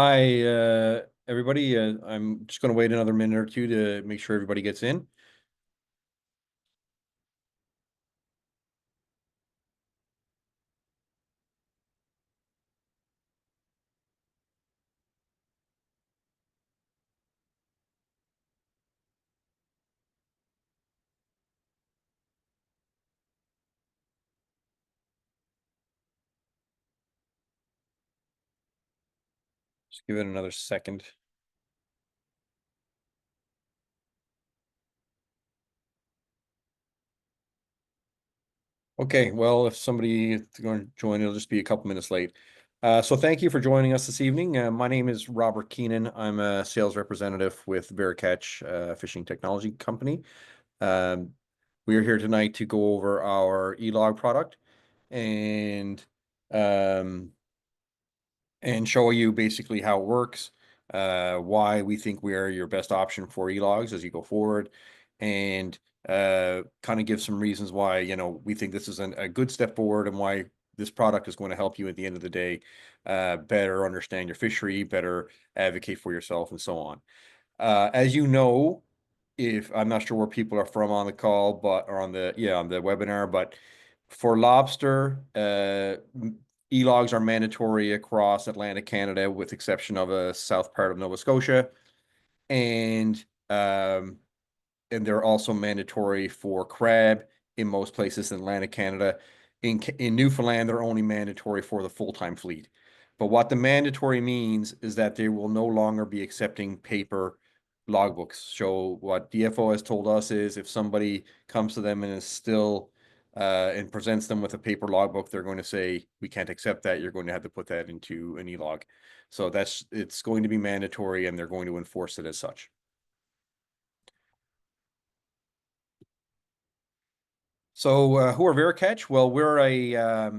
Hi, everybody. I'm just going to wait another minute or two to make sure everybody gets in. Just give it another second. Okay, well, if somebody is going to join, it'll just be a couple minutes late. So thank you for joining us this evening. My name is Robert Keenan. I'm a sales representative with Catch Fishing Technology Company. Um, we are here tonight to go over our ELOG product and um, and show you basically how it works, why we think we are your best option for ELOGs as you go forward, and kind of give some reasons why, we think this is a good step forward and why this product is going to help you at the end of the day, better understand your fishery, better advocate for yourself, and so on. As you know, if I'm not sure where people are from on the call, but or on the on the webinar, but for lobster, ELOGs are mandatory across Atlantic Canada, with exception of a south part of Nova Scotia, and um, and they're also mandatory for crab in most places in Atlantic Canada. In Newfoundland, they're only mandatory for the full-time fleet. But what the mandatory means is that they will no longer be accepting paper logbooks. So what DFO has told us is if somebody comes to them and is still and presents them with a paper logbook, they're going to say, we can't accept that. You're going to have to put that into an ELOG. So it's going to be mandatory, and they're going to enforce it as such. So, who are Veracatch? Well, we're a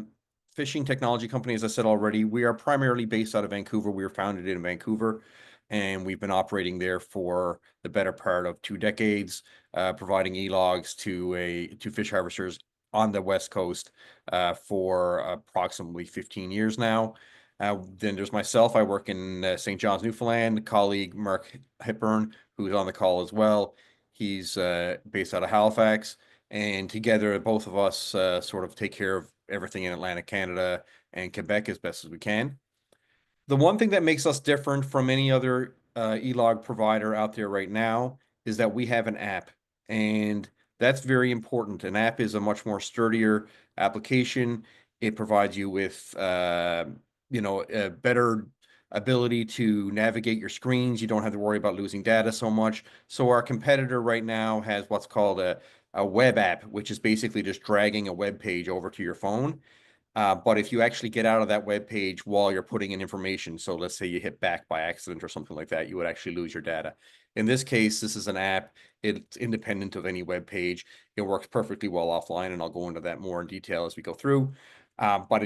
fishing technology company, as I said already. We are primarily based out of Vancouver. We were founded in Vancouver, and we've been operating there for the better part of 2 decades, providing e-logs to fish harvesters on the West Coast for approximately 15 years now. Then there's myself. I work in St. John's, Newfoundland. Colleague Mark Hepburn, who's on the call as well. He's based out of Halifax, and together both of us sort of take care of everything in Atlantic Canada and Quebec as best as we can. The one thing that makes us different from any other ELOG provider out there right now is that we have an app, and that's very important. An app is a much more sturdier application. It provides you with a better ability to navigate your screens. You don't have to worry about losing data so much. So our competitor right now has what's called a web app, which is basically just dragging a web page over to your phone. But if you actually get out of that web page while you're putting in information, so let's say you hit back by accident or something like that, you would actually lose your data. In this case, this is an app. It's independent of any web page. It works perfectly well offline, and I'll go into that more in detail as we go through. But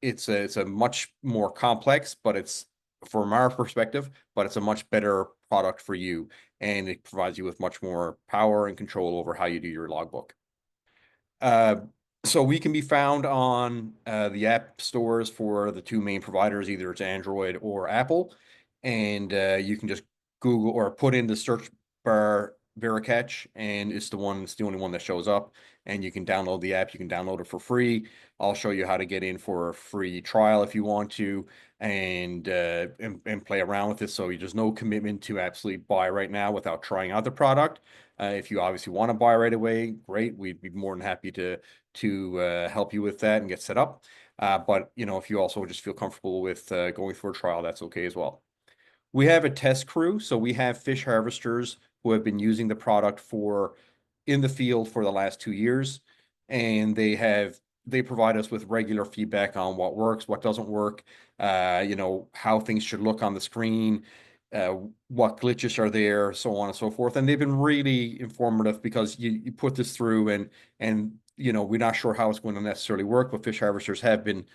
it's a much more complex, but it's from our perspective, but it's a much better product for you, and it provides you with much more power and control over how you do your logbook. Uh, so we can be found on the app stores for the two main providers, either it's Android or Apple. And you can just Google or put in the search bar Veracatch, and it's the only one that shows up. And you can download the app. You can download it for free. I'll show you how to get in for a free trial if you want to, and play around with it. So there's no commitment to absolutely buy right now without trying out the product. If you obviously want to buy right away, great. We'd be more than happy to help you with that and get set up. But if you also just feel comfortable with going for a trial, that's okay as well. We have a test crew, so we have fish harvesters who have been using the product for in the field for the last 2 years, and they provide us with regular feedback on what works, what doesn't work, how things should look on the screen, uh, what glitches are there, so on and so forth. And they've been really informative because you put this through, and we're not sure how it's going to necessarily work, but fish harvesters have been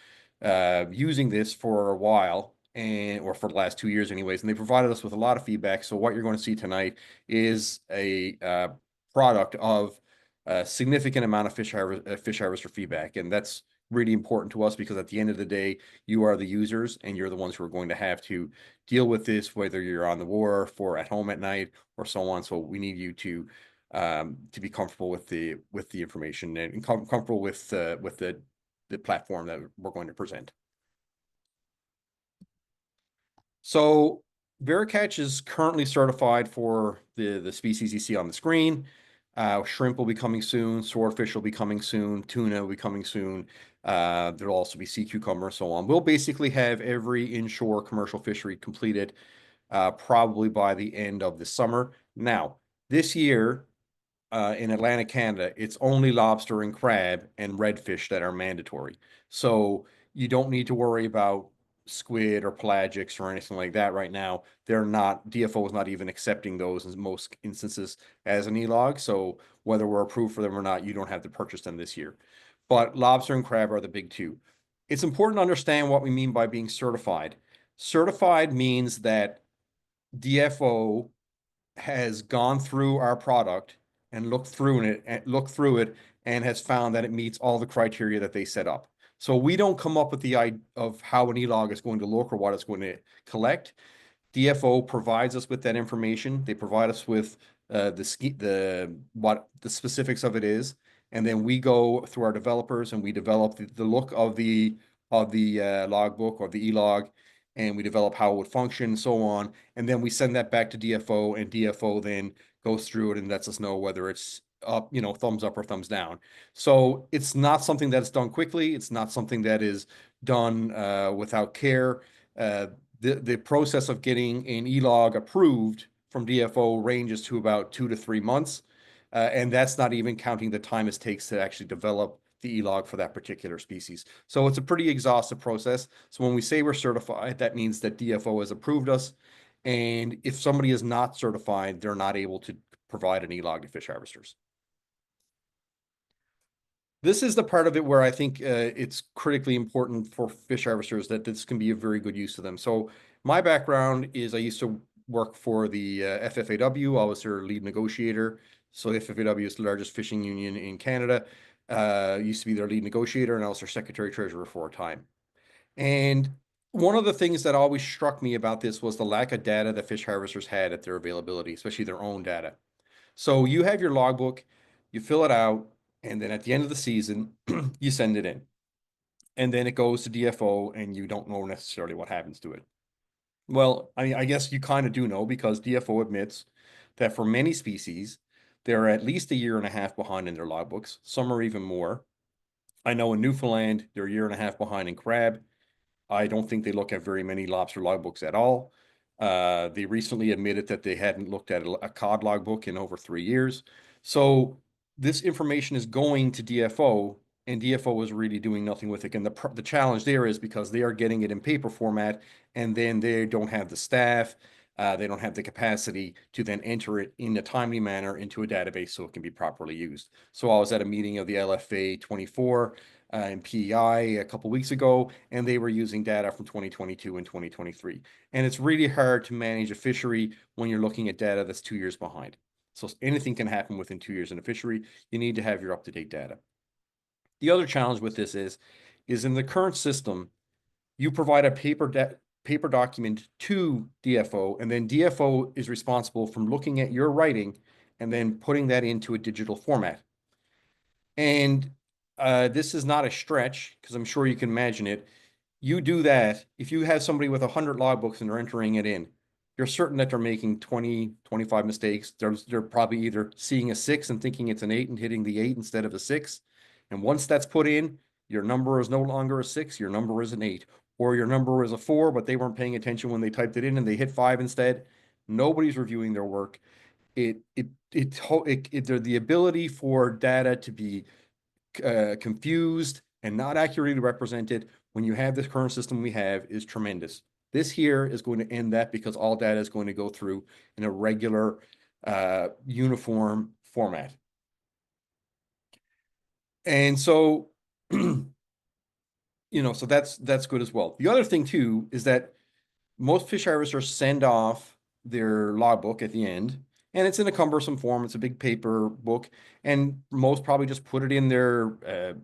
using this for a while, or for the last 2 years anyways, and they provided us with a lot of feedback. So what you're going to see tonight is a product of a significant amount of fish harvester feedback, and that's really important to us because at the end of the day, you are the users and you're the ones who are going to have to deal with this, whether you're on the wharf or at home at night or so on. So we need you to be comfortable with the information and comfortable with the platform that we're going to present. So VeriCatch is currently certified for the species you see on the screen. Shrimp will be coming soon. Swordfish will be coming soon. Tuna will be coming soon. There'll also be sea cucumber and so on. We'll basically have every inshore commercial fishery completed probably by the end of the summer. Now, this year, in Atlantic Canada, it's only lobster and crab and redfish that are mandatory. So you don't need to worry about squid or pelagics or anything like that right now. They're not, DFO is not even accepting those in most instances as an ELOG. So whether we're approved for them or not, you don't have to purchase them this year. But lobster and crab are the big two. It's important to understand what we mean by being certified. Certified means that DFO has gone through our product and looked through it and has found that it meets all the criteria that they set up. So we don't come up with the idea of how an ELOG is going to look or what it's going to collect. DFO provides us with that information. They provide us with what the specifics of it is, and then we go through our developers and we develop the look of the logbook or the ELOG, and we develop how it would function and so on, and then we send that back to DFO, and DFO then goes through it and lets us know whether it's up, thumbs up or thumbs down. So it's not something that's done quickly. It's not something that is done without care. The process of getting an ELOG approved from DFO ranges to about 2 to 3 months. And that's not even counting the time it takes to actually develop the ELOG for that particular species. So it's a pretty exhaustive process. So when we say we're certified, that means that DFO has approved us. And if somebody is not certified, they're not able to provide an ELOG to fish harvesters. This is the part of it where I think it's critically important for fish harvesters that this can be a very good use of them. So my background is I used to work for the FFAW. I was their lead negotiator. So FFAW is the largest fishing union in Canada. Used to be their lead negotiator, and I was their secretary treasurer for a time. And one of the things that always struck me about this was the lack of data that fish harvesters had at their availability, especially their own data. So you have your logbook, you fill it out, and then at the end of the season, you send it in. And then it goes to DFO, and you don't know necessarily what happens to it. Well, I mean, I guess you kind of do know because DFO admits that for many species, they're at least a year and a half behind in their logbooks. Some are even more. I know in Newfoundland, they're a year and a half behind in crab. I don't think they look at very many lobster logbooks at all. They recently admitted that they hadn't looked at a cod logbook in over 3 years. So this information is going to DFO, and DFO is really doing nothing with it. And the challenge there is because they are getting it in paper format, and then they don't have the staff, they don't have the capacity to then enter it in a timely manner into a database so it can be properly used. So I was at a meeting of the LFA 24 in PEI a couple weeks ago, and they were using data from 2022 and 2023. And it's really hard to manage a fishery when you're looking at data that's 2 years behind. So anything can happen within 2 years in a fishery. You need to have your up-to-date data. The other challenge with this is in the current system, you provide a paper document to DFO, and then DFO is responsible from looking at your writing and then putting that into a digital format. And this is not a stretch because I'm sure you can imagine it. You do that, if you have somebody with 100 logbooks and they're entering it in, you're certain that they're making 20, 25 mistakes. They're probably either seeing a 6 and thinking it's an 8 and hitting the 8 instead of a 6. And once that's put in, your number is no longer a 6, your number is an 8. Or your number is a 4, but they weren't paying attention when they typed it in and they hit 5 instead. Nobody's reviewing their work. The ability for data to be confused and not accurately represented when you have this current system we have is tremendous. This here is going to end that because all data is going to go through in a regular, uniform format. And so, so that's good as well. The other thing too is that most fish harvesters send off their logbook at the end, and it's in a cumbersome form. It's a big paper book, and most probably just put it in their,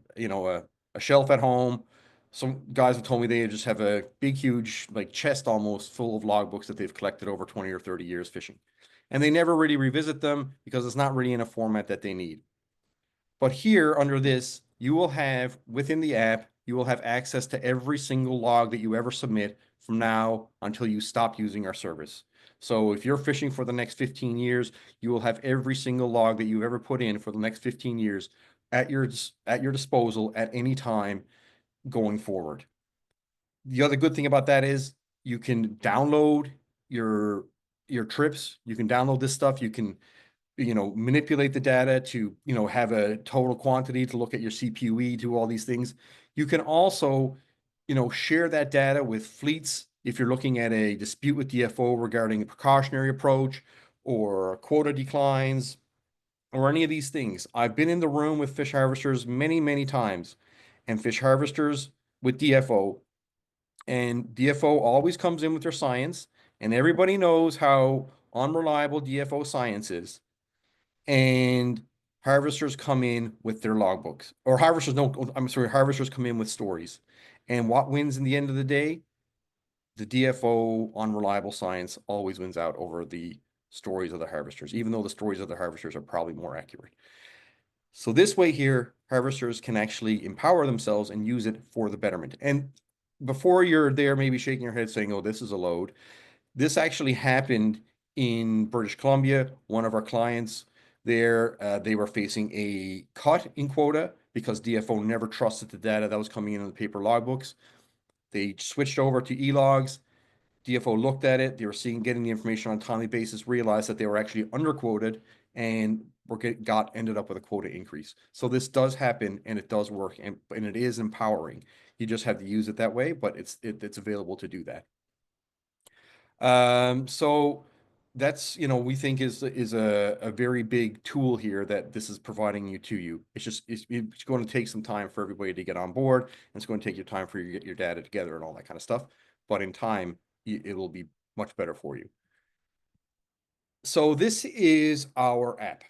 a shelf at home. Some guys have told me they just have a big, huge, like chest almost full of logbooks that they've collected over 20 or 30 years fishing. And they never really revisit them because it's not really in a format that they need. But here under this, you will have within the app, you will have access to every single log that you ever submit from now until you stop using our service. So if you're fishing for the next 15 years, you will have every single log that you ever put in for the next 15 years at your disposal at any time going forward. The other good thing about that is you can download your trips. You can download this stuff. You can manipulate the data to have a total quantity to look at your CPUE, do all these things. You can also share that data with fleets if you're looking at a dispute with DFO regarding a precautionary approach or quota declines or any of these things. I've been in the room with fish harvesters many times, and fish harvesters with DFO, and DFO always comes in with their science, and everybody knows how unreliable DFO science is. And harvesters come in with their logbooks, or harvesters don't, I'm sorry, harvesters come in with stories. And what wins in the end of the day? The DFO unreliable science always wins out over the stories of the harvesters, even though the stories of the harvesters are probably more accurate. So this way here, harvesters can actually empower themselves and use it for the betterment. And before you're there, maybe shaking your head saying, oh, this is a load. This actually happened in British Columbia. One of our clients there, they were facing a cut in quota because DFO never trusted the data that was coming in the paper logbooks. They switched over to ELOGs. DFO looked at it. They were getting the information on a timely basis, realized that they were actually underquoted, and ended up with a quota increase. So this does happen, and it does work, and it is empowering. You just have to use it that way, but it's available to do that. So that's, we think is a very big tool here that this is providing you. It's going to take some time for everybody to get on board, and it's going to take your time for you to get your data together and all that kind of stuff. But in time, it will be much better for you. So this is our app.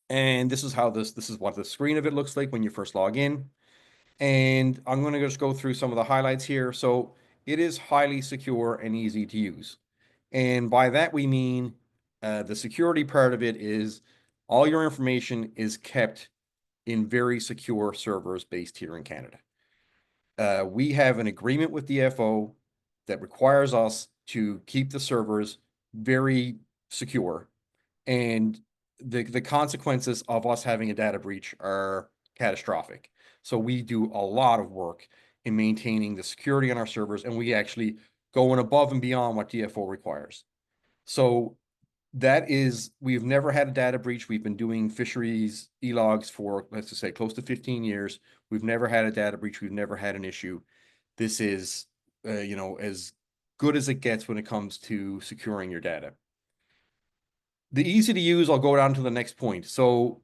And this is how this is what the screen of it looks like when you first log in. And I'm going to just go through some of the highlights here. So it is highly secure and easy to use. And by that, we mean the security part of it is all your information is kept in very secure servers based here in Canada. We have an agreement with DFO that requires us to keep the servers very secure. And the consequences of us having a data breach are catastrophic. So we do a lot of work in maintaining the security on our servers, and we actually go above and beyond what DFO requires. So we've never had a data breach. We've been doing fisheries ELOGs for, let's just say, close to 15 years. We've never had a data breach. We've never had an issue. This is, as good as it gets when it comes to securing your data. The easy to use, I'll go down to the next point. So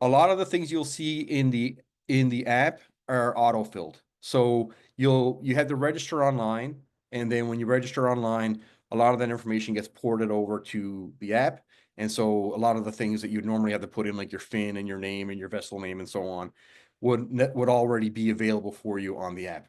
a lot of the things you'll see in the app are auto-filled. So you have to register online, and then when you register online, a lot of that information gets ported over to the app. And so a lot of the things that you'd normally have to put in, like your fin and your name and your vessel name and so on, would already be available for you on the app.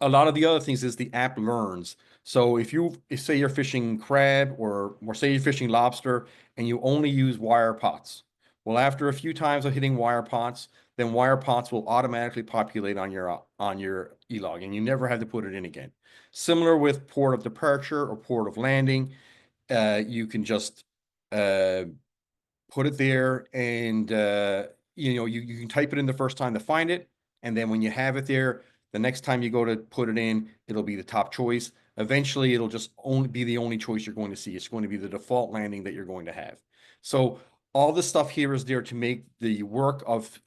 A lot of the other things is the app learns. So if say you're fishing crab or say you're fishing lobster and you only use wire pots, well, after a few times of hitting wire pots, then wire pots will automatically populate on your ELOG, and you never have to put it in again. Similar with port of departure or port of landing, you can just put it there, and you can type it in the first time to find it, and then when you have it there, the next time you go to put it in, it'll be the top choice. Eventually, it'll just only be the only choice you're going to see. It's going to be the default landing that you're going to have. So all this stuff here is there to make the work of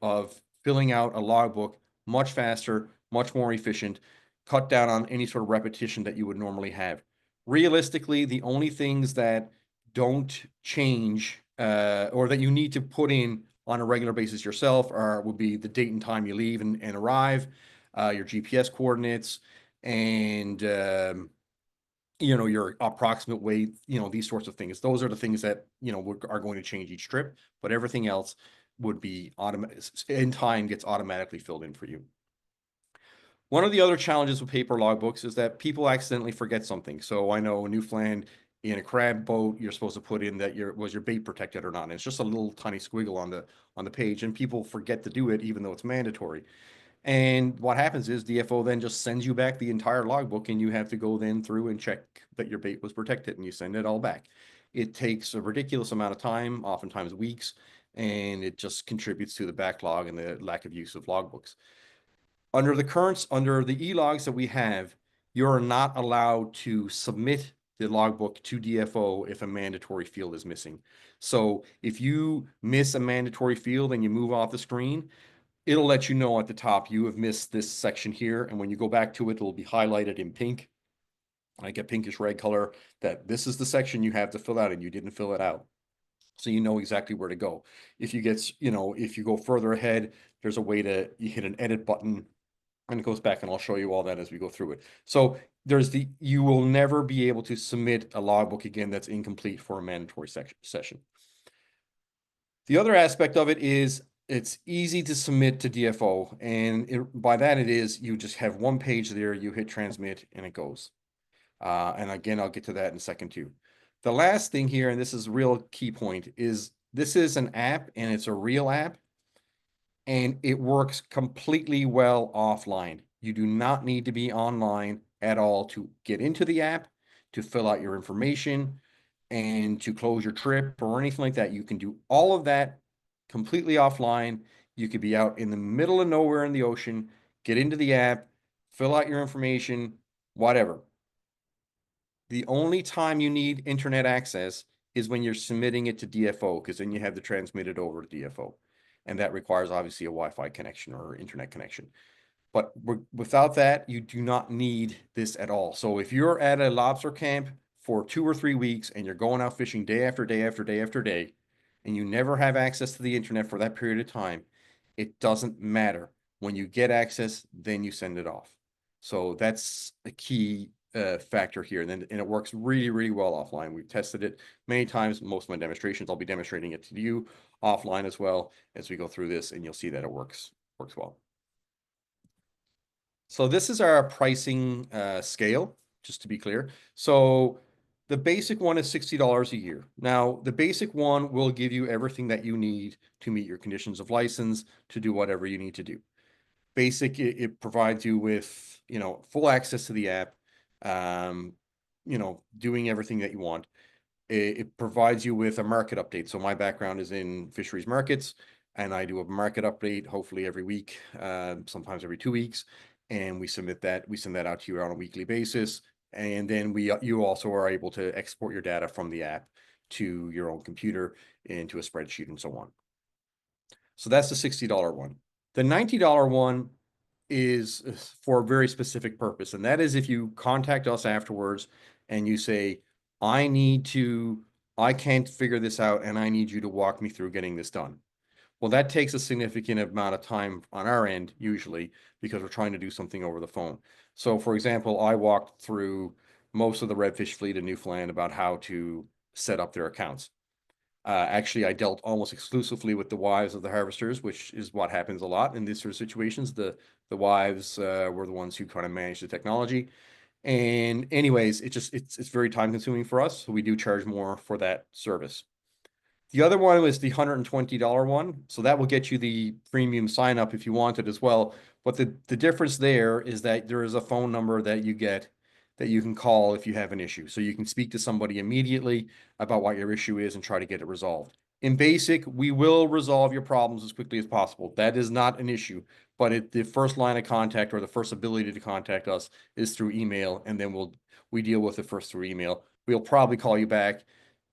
filling out a logbook much faster, much more efficient, cut down on any sort of repetition that you would normally have. Realistically, the only things that don't change or that you need to put in on a regular basis yourself would be the date and time you leave and arrive, your GPS coordinates, and your approximate weight, these sorts of things. Those are the things that are going to change each trip, but everything else would be in time gets automatically filled in for you. One of the other challenges with paper logbooks is that people accidentally forget something. So I know Newfoundland in a crab boat, you're supposed to put in that was your bait protected or not. And it's just a little tiny squiggle on the page, and people forget to do it even though it's mandatory. And what happens is DFO then just sends you back the entire logbook, and you have to go then through and check that your bait was protected, and you send it all back. It takes a ridiculous amount of time, oftentimes weeks, and it just contributes to the backlog and the lack of use of logbooks. Under the ELOGs that we have, you're not allowed to submit the logbook to DFO if a mandatory field is missing. So if you miss a mandatory field and you move off the screen, it'll let you know at the top you have missed this section here. And when you go back to it, it'll be highlighted in pink, like a pinkish red color, that this is the section you have to fill out and you didn't fill it out. So you know exactly where to go. If you get, if you go further ahead, there's a way to, you hit an edit button and it goes back, and I'll show you all that as we go through it. So you will never be able to submit a logbook again that's incomplete for a mandatory session. The other aspect of it is it's easy to submit to DFO, and by that it is you just have one page there, you hit transmit, and it goes. And again, I'll get to that in a second too. The last thing here, and this is a real key point, is this is an app, and it's a real app, and it works completely well offline. You do not need to be online at all to get into the app, to fill out your information, and to close your trip or anything like that. You can do all of that completely offline. You could be out in the middle of nowhere in the ocean, get into the app, fill out your information, whatever. The only time you need internet access is when you're submitting it to DFO, because then you have to transmit it over to DFO. And that requires obviously a Wi-Fi connection or internet connection. But without that, you do not need this at all. So if you're at a lobster camp for 2 or 3 weeks and you're going out fishing day after day after day after day, and you never have access to the internet for that period of time, it doesn't matter. When you get access, then you send it off. So that's a key factor here. And it works really, really well offline. We've tested it many times. Most of my demonstrations, I'll be demonstrating it to you offline as well as we go through this, and you'll see that it works well. So this is our pricing scale, just to be clear. So the basic one is $60 a year. Now, the basic one will give you everything that you need to meet your conditions of license, to do whatever you need to do. Basic, it provides you with, full access to the app, doing everything that you want. It provides you with a market update. So my background is in fisheries markets, and I do a market update hopefully every week, sometimes every 2 weeks. And we send that out to you on a weekly basis. And then you also are able to export your data from the app to your own computer into a spreadsheet and so on. So that's the $60 one. The $90 one is for a very specific purpose. And that is if you contact us afterwards and you say, I can't figure this out, and I need you to walk me through getting this done. Well, that takes a significant amount of time on our end, usually, because we're trying to do something over the phone. So, for example, I walked through most of the redfish fleet in Newfoundland about how to set up their accounts. Actually, I dealt almost exclusively with the wives of the harvesters, which is what happens a lot in these sort of situations. The wives were the ones who kind of managed the technology. And anyways, it's very time consuming for us. So we do charge more for that service. The other one was the $120 one. So that will get you the premium sign up if you want it as well. But the difference there is that there is a phone number that you get that you can call if you have an issue. So you can speak to somebody immediately about what your issue is and try to get it resolved. In basic, we will resolve your problems as quickly as possible. That is not an issue, but the first line of contact or the first ability to contact us is through email, and then we deal with it first through email. We'll probably call you back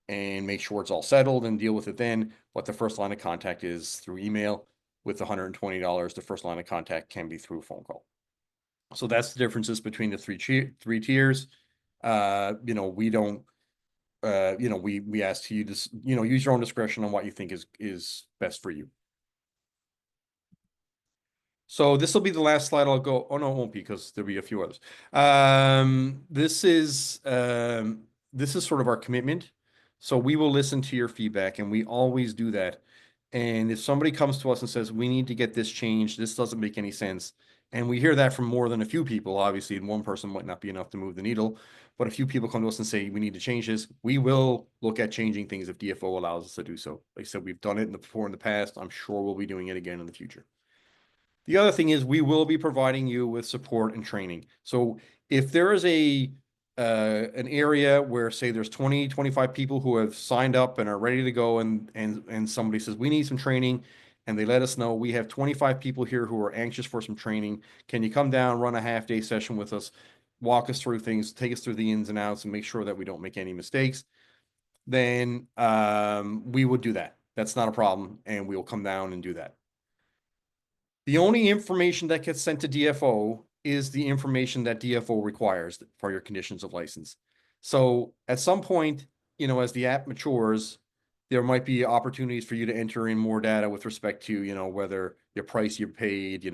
and make sure it's all settled and deal with it then. But the first line of contact is through email. With $120, the first line of contact can be through a phone call. So that's the differences between the three tiers. We don't, we ask you to, use your own discretion on what you think is best for you. So this will be the last slide I'll go. Oh, no, it won't be, because there'll be a few others. This is sort of our commitment. So we will listen to your feedback, and we always do that. And if somebody comes to us and says, we need to get this changed, this doesn't make any sense. And we hear that from more than a few people, obviously, and one person might not be enough to move the needle. But a few people come to us and say, we need to change this. We will look at changing things if DFO allows us to do so. Like I said, we've done it before in the past. I'm sure we'll be doing it again in the future. The other thing is we will be providing you with support and training. So if there is an area where say there's 20, 25 people who have signed up and are ready to go and somebody says we need some training and they let us know we have 25 people here who are anxious for some training. Can you come down, run a half-day session with us, walk us through things, take us through the ins and outs and make sure that we don't make any mistakes? Then we would do that. That's not a problem and we will come down and do that. The only information that gets sent to DFO is the information that DFO requires for your conditions of license. So at some point, as the app matures, there might be opportunities for you to enter in more data with respect to, whether your price you paid,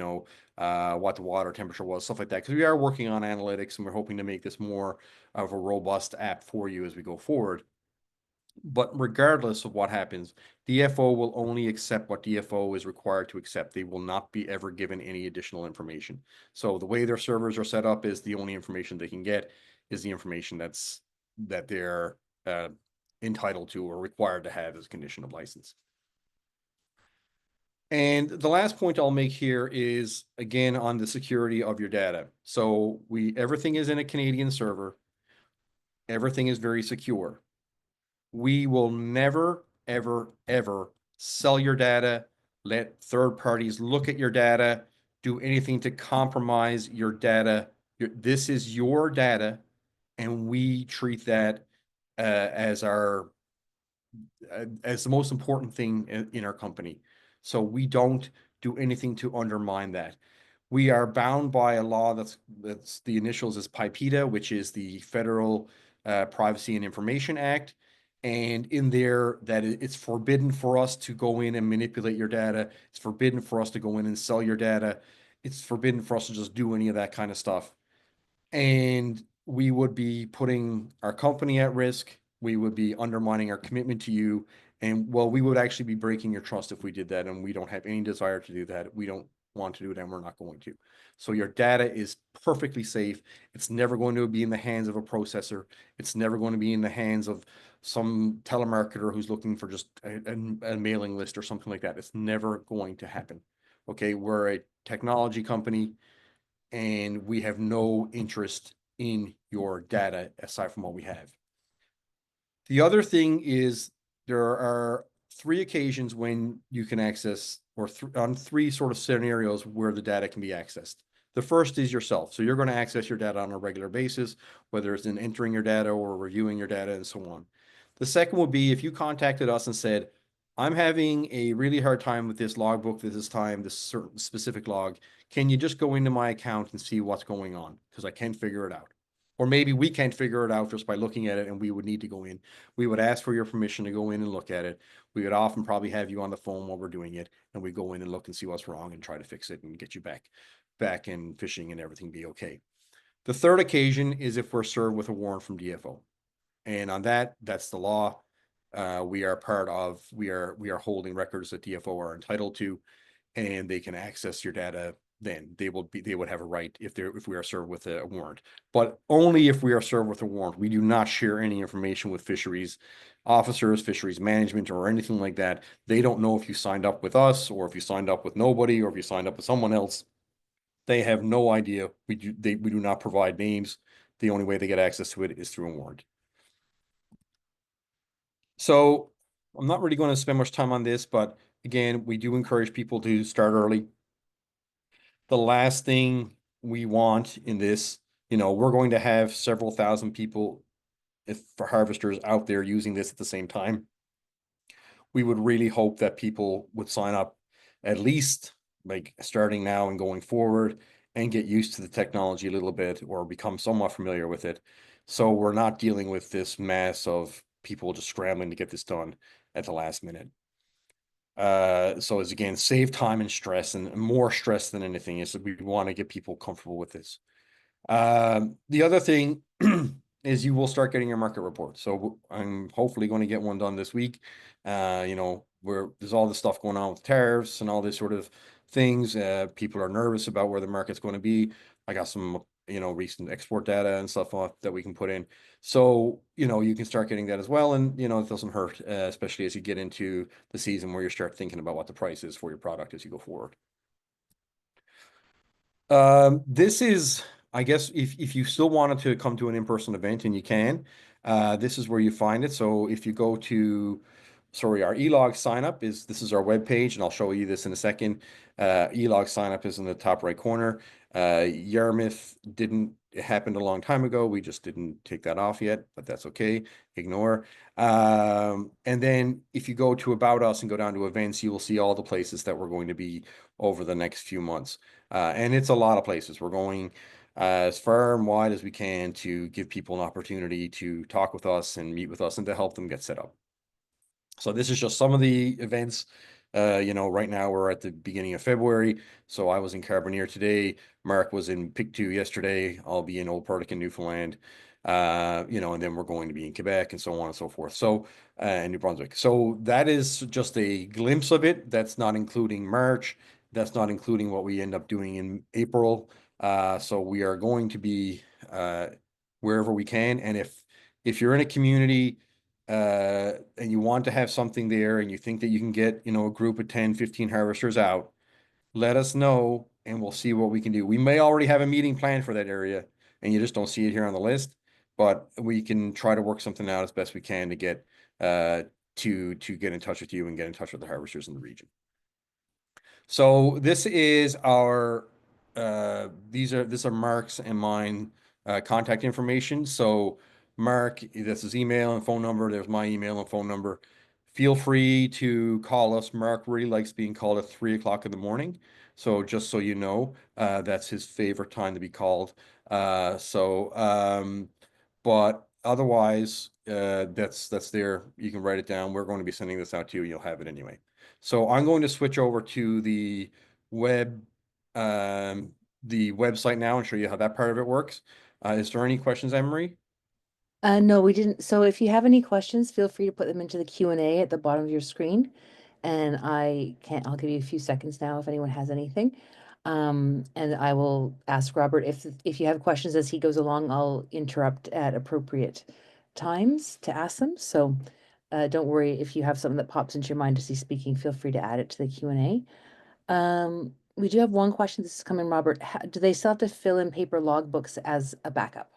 what the water temperature was, stuff like that. Because we are working on analytics and we're hoping to make this more of a robust app for you as we go forward. But regardless of what happens, DFO will only accept what DFO is required to accept. They will not be ever given any additional information. So the way their servers are set up is the only information they can get is the information that they're entitled to or required to have as a condition of license. And the last point I'll make here is, again, on the security of your data. So everything is in a Canadian server. Everything is very secure. We will never, ever, ever sell your data, let third parties look at your data, do anything to compromise your data. This is your data, and we treat that as the most important thing in our company. So we don't do anything to undermine that. We are bound by a law that's the initials is PIPEDA, which is the Federal Privacy and Information Act. And in there, that it's forbidden for us to go in and manipulate your data. It's forbidden for us to go in and sell your data. It's forbidden for us to just do any of that kind of stuff. And we would be putting our company at risk. We would be undermining our commitment to you. And well, we would actually be breaking your trust if we did that. And we don't have any desire to do that. We don't want to do it and we're not going to. So your data is perfectly safe. It's never going to be in the hands of a processor. It's never going to be in the hands of some telemarketer who's looking for just a mailing list or something like that. It's never going to happen. Okay, we're a technology company and we have no interest in your data aside from what we have. The other thing is there are 3 occasions when you can access, or on 3 sort of scenarios where the data can be accessed. The first is yourself. So you're going to access your data on a regular basis, whether it's in entering your data or reviewing your data and so on. The second would be if you contacted us and said, I'm having a really hard time with this logbook this time, this certain specific log. Can you just go into my account and see what's going on? Because I can't figure it out. Or maybe we can't figure it out just by looking at it and we would need to go in. We would ask for your permission to go in and look at it. We would often probably have you on the phone while we're doing it and we go in and look and see what's wrong and try to fix it and get you back in fishing and everything be okay. The third occasion is if we're served with a warrant from DFO. And on that's the law. We are holding records that DFO are entitled to, and they can access your data. Then they would have a right if we are served with a warrant, but only if we are served with a warrant. We do not share any information with fisheries officers, fisheries management, or anything like that. They don't know if you signed up with us or if you signed up with nobody or if you signed up with someone else. They have no idea. We do not provide names. The only way they get access to it is through a warrant. So I'm not really going to spend much time on this, but again, we do encourage people to start early. The last thing we want in this, we're going to have several thousand people for harvesters out there using this at the same time. We would really hope that people would sign up at least like starting now and going forward and get used to the technology a little bit or become somewhat familiar with it. So we're not dealing with this mass of people just scrambling to get this done at the last minute. So as again, save time and stress, and more stress than anything is that we want to get people comfortable with this. The other thing is you will start getting your market report. So I'm hopefully going to get one done this week. where there's all this stuff going on with tariffs and all this sort of things. People are nervous about where the market's going to be. I got some, recent export data and stuff that we can put in. So, you can start getting that as well. And, it doesn't hurt, especially as you get into the season where you start thinking about what the price is for your product as you go forward. This is, I guess, if you still wanted to come to an in-person event and you can, this is where you find it. So if you go to, sorry, our ELOG sign up this is our web page, and I'll show you this in a second. ELOG sign up is in the top right corner. Yarmouth didn't, it happened a long time ago. We just didn't take that off yet, but that's okay. Ignore. And then if you go to About Us and go down to events, you will see all the places that we're going to be over the next few months. And it's a lot of places. We're going as far and wide as we can to give people an opportunity to talk with us and meet with us and to help them get set up. So this is just some of the events. Right now we're at the beginning of February. So I was in Carbonear today. Mark was in Pictou yesterday. I'll be in Old Perdick in Newfoundland. And then we're going to be in Quebec and so on and so forth. So, and New Brunswick. So that is just a glimpse of it. That's not including March. That's not including what we end up doing in April. So we are going to be wherever we can. And if you're in a community and you want to have something there and you think that you can get, a group of 10, 15 harvesters out, let us know and we'll see what we can do. We may already have a meeting planned for that area and you just don't see it here on the list, but we can try to work something out as best we can to get to get in touch with you and get in touch with the harvesters in the region. So this is our these are Mark's and mine contact information. So Mark, this is email and phone number. There's my email and phone number. Feel free to call us. Mark really likes being called at 3 o'clock in the morning. So just so you know, that's his favorite time to be called. But otherwise, that's there. You can write it down. We're going to be sending this out to you. You'll have it anyway. So I'm going to switch over to web, the website now and show you how that part of it works. Is there any questions, Emery? No, we didn't. So if you have any questions, feel free to put them into the Q&A at the bottom of your screen. And I'll give you a few seconds now if anyone has anything. And I will ask Robert if you have questions as he goes along, I'll interrupt at appropriate times to ask them. So don't worry if you have something that pops into your mind as he's speaking, feel free to add it to the Q&A. We do have one question. This is coming, Robert. Do they still have to fill in paper logbooks as a backup?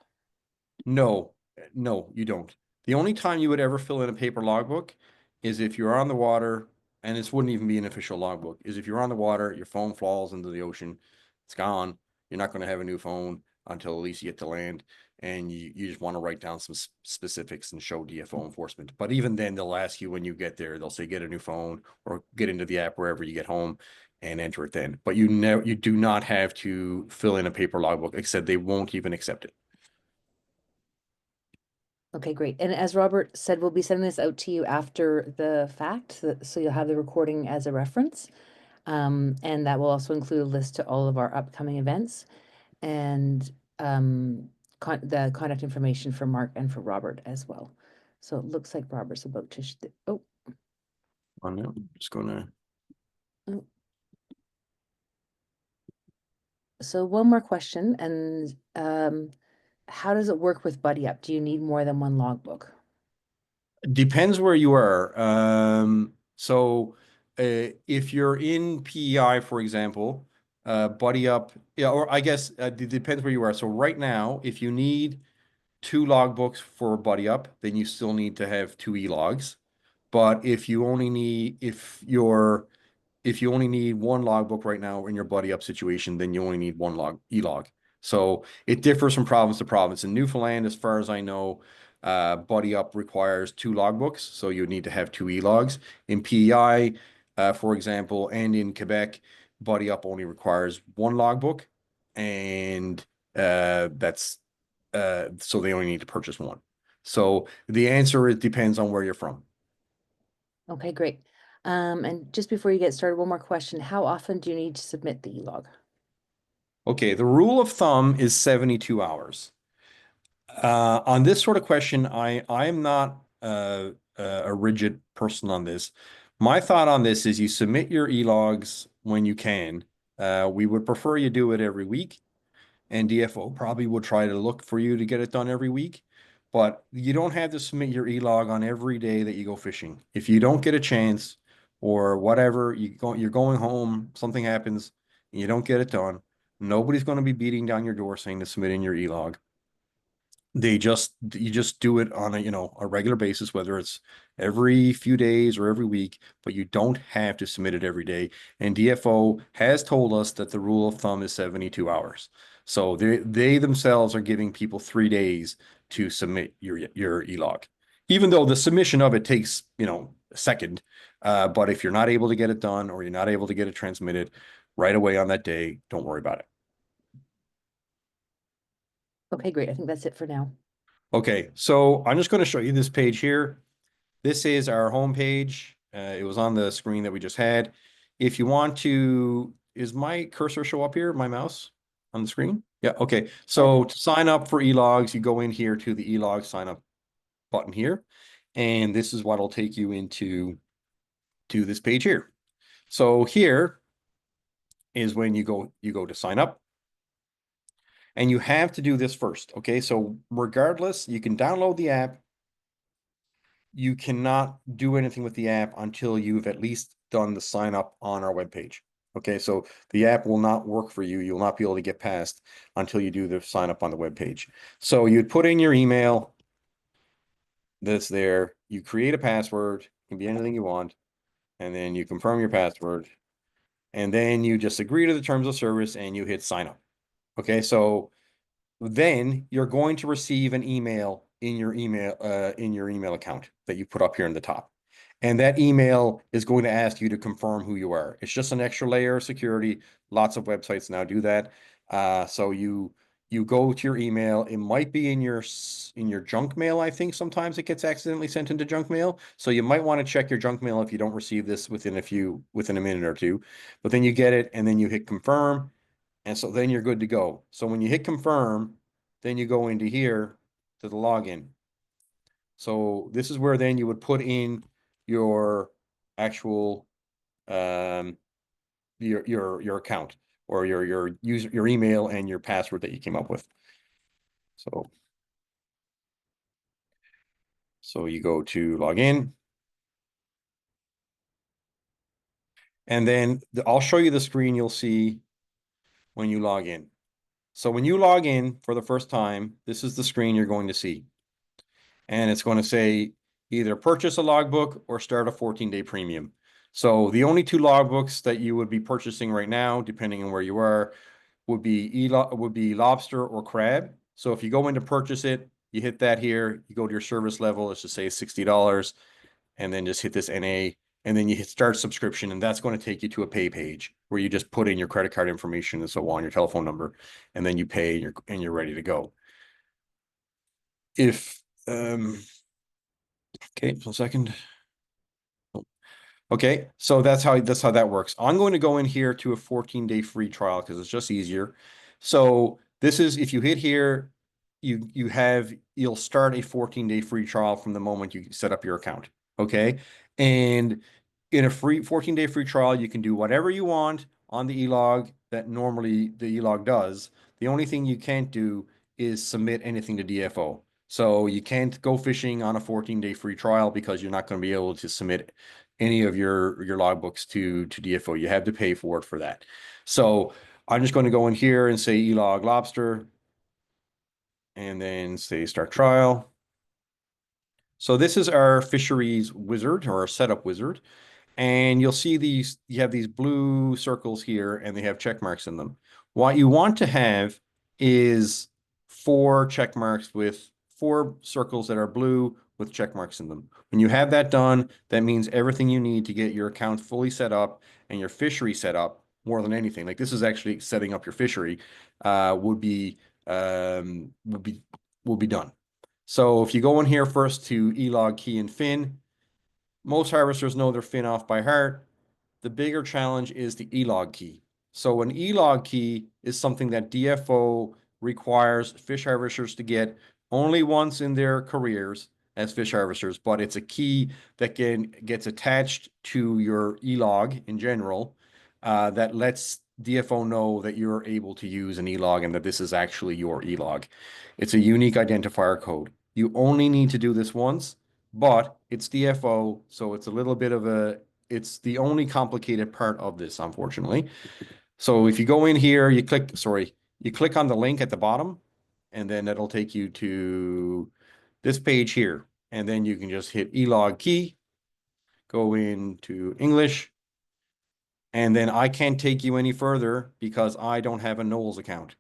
No, no, you don't. The only time you would ever fill in a paper logbook is if you're on the water, and this wouldn't even be an official logbook, is if you're on the water, your phone falls into the ocean, it's gone. You're not going to have a new phone until at least you get to land, and you just want to write down some specifics and show DFO enforcement. But even then, they'll ask you when you get there, they'll say get a new phone or get into the app wherever you get home and enter it then. But you do not have to fill in a paper logbook, except they won't even accept it. Okay, great. And as Robert said, we'll be sending this out to you after the fact, so you'll have the recording as a reference. And that will also include a list to all of our upcoming events and the contact information for Mark and for Robert as well. So it looks like Robert's about to, oh, I'm just gonna. oh. So one more question, and how does it work with Buddy Up? Do you need more than one logbook? Depends where you are. If you're in PEI, for example, Buddy Up, yeah, or I guess it depends where you are. So right now, if you need two logbooks for Buddy Up, then you still need to have two ELOGs. But if you only need one logbook right now in your Buddy Up situation, then you only need one ELOG. So it differs from province to province. In Newfoundland, as far as I know, Buddy Up requires two logbooks, so you need to have two ELOGs. In PEI, for example, and in Quebec, Buddy Up only requires one logbook, and that's so they only need to purchase one. So the answer, it depends on where you're from. Okay, great. And just before you get started, one more question. How often do you need to submit the ELOG? Okay, the rule of thumb is 72 hours. On this sort of question, I am not a rigid person on this, My thought on this is you submit your ELOGs when you can. We would prefer you do it every week, and DFO probably will try to look for you to get it done every week. But you don't have to submit your ELOG on every day that you go fishing. If you don't get a chance or whatever, you're going home, something happens, and you don't get it done, nobody's going to be beating down your door saying to submit in your ELOG. You just do it on a regular basis, whether it's every few days or every week, but you don't have to submit it every day. And DFO has told us that the rule of thumb is 72 hours. So they themselves are giving people 3 days to submit your ELOG, even though the submission of it takes, a second. But if you're not able to get it done or you're not able to get it transmitted right away on that day, don't worry about it. Okay, great. I think that's it for now. Okay, so I'm just going to show you this page here. This is our home page. It was on the screen that we just had. If you want to, is my cursor show up here, my mouse on the screen? Yeah, okay. So to sign up for ELOGs, you go in here to the ELOG sign up button here. And this is what will take you to this page here. So here is when you go to sign up. And you have to do this first. Okay, so regardless, you can download the app. You cannot do anything with the app until you've at least done the sign up on our webpage. Okay, so the app will not work for you. You'll not be able to get past until you do the sign up on the webpage. So you'd put in your email that's there. You create a password, it can be anything you want, and then you confirm your password, and then you just agree to the terms of service and you hit sign up. Okay, so then you're going to receive an email in your email account that you put up here in the top. And that email is going to ask you to confirm who you are. It's just an extra layer of security. Lots of websites now do that. So you go to your email. It might be in your junk mail. I think sometimes it gets accidentally sent into junk mail. So you might want to check your junk mail if you don't receive this within a minute or two. But then you get it, and then you hit confirm, and so then you're good to go. So when you hit confirm, then you go into here to the login. So this is where then you would put in your actual your account or your email and your password that you came up with. So you go to log in, and then I'll show you the screen you'll see when you log in. So when you log in for the first time, this is the screen you're going to see. And it's going to say either purchase a logbook or start a 14-day premium. So the only two logbooks that you would be purchasing right now, depending on where you are, would be lobster or crab. So if you go in to purchase it, you hit that here, you go to your service level, let's just say $60, and then just hit this NA, and then you hit start subscription, and that's going to take you to a pay page where you just put in your credit card information and so on, your telephone number, and then you pay and you're ready to go. If okay, so a second. Okay, so that's how that works. I'm going to go in here to a 14-day free trial because it's just easier. So this is if you hit here, you'll start a 14-day free trial from the moment you set up your account. Okay. And in a free 14-day free trial, you can do whatever you want on the ELOG that normally the ELOG does. The only thing you can't do is submit anything to DFO. So you can't go fishing on a 14-day free trial because you're not going to be able to submit any of your logbooks to DFO. You have to pay for it for that. So I'm just going to go in here and say ELOG lobster and then say start trial. So this is our fisheries wizard or our setup wizard. And you'll see you have these blue circles here and they have check marks in them. What you want to have is 4 check marks with 4 circles that are blue with check marks in them. When you have that done, that means everything you need to get your account fully set up and your fishery set up more than anything. Like this is actually setting up your fishery, would be um, would be will be done. So if you go in here first to ELOG key and fin, most harvesters know their fin off by heart. The bigger challenge is the ELOG key. So an ELOG key is something that DFO requires fish harvesters to get only once in their careers, as fish harvesters, but it's a key that gets attached to your ELOG in general, that lets DFO know that you're able to use an ELOG and that this is actually your ELOG. It's a unique identifier code. You only need to do this once, but it's DFO, so it's a little bit of it's the only complicated part of this, unfortunately. So if you go in here, you click on the link at the bottom, and then it'll take you to this page here. And then you can just hit ELOG key, go into English, and then I can't take you any further because I don't have a Knowles account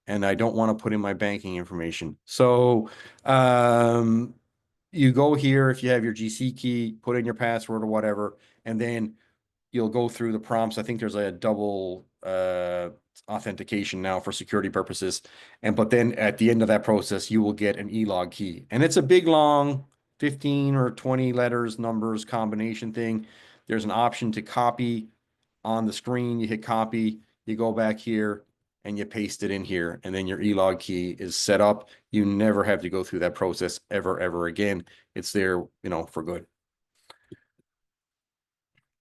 and I don't want to put in my banking information. So you go here if you have your GC key, put in your password or whatever, and then you'll go through the prompts. I think there's a double authentication now for security purposes. But then at the end of that process, you will get an ELOG key. And it's a big, long 15 or 20 letters, numbers, combination thing. There's an option to copy on the screen. You hit copy, you go back here, and you paste it in here. And then your ELOG key is set up. You never have to go through that process ever again. It's there, for good.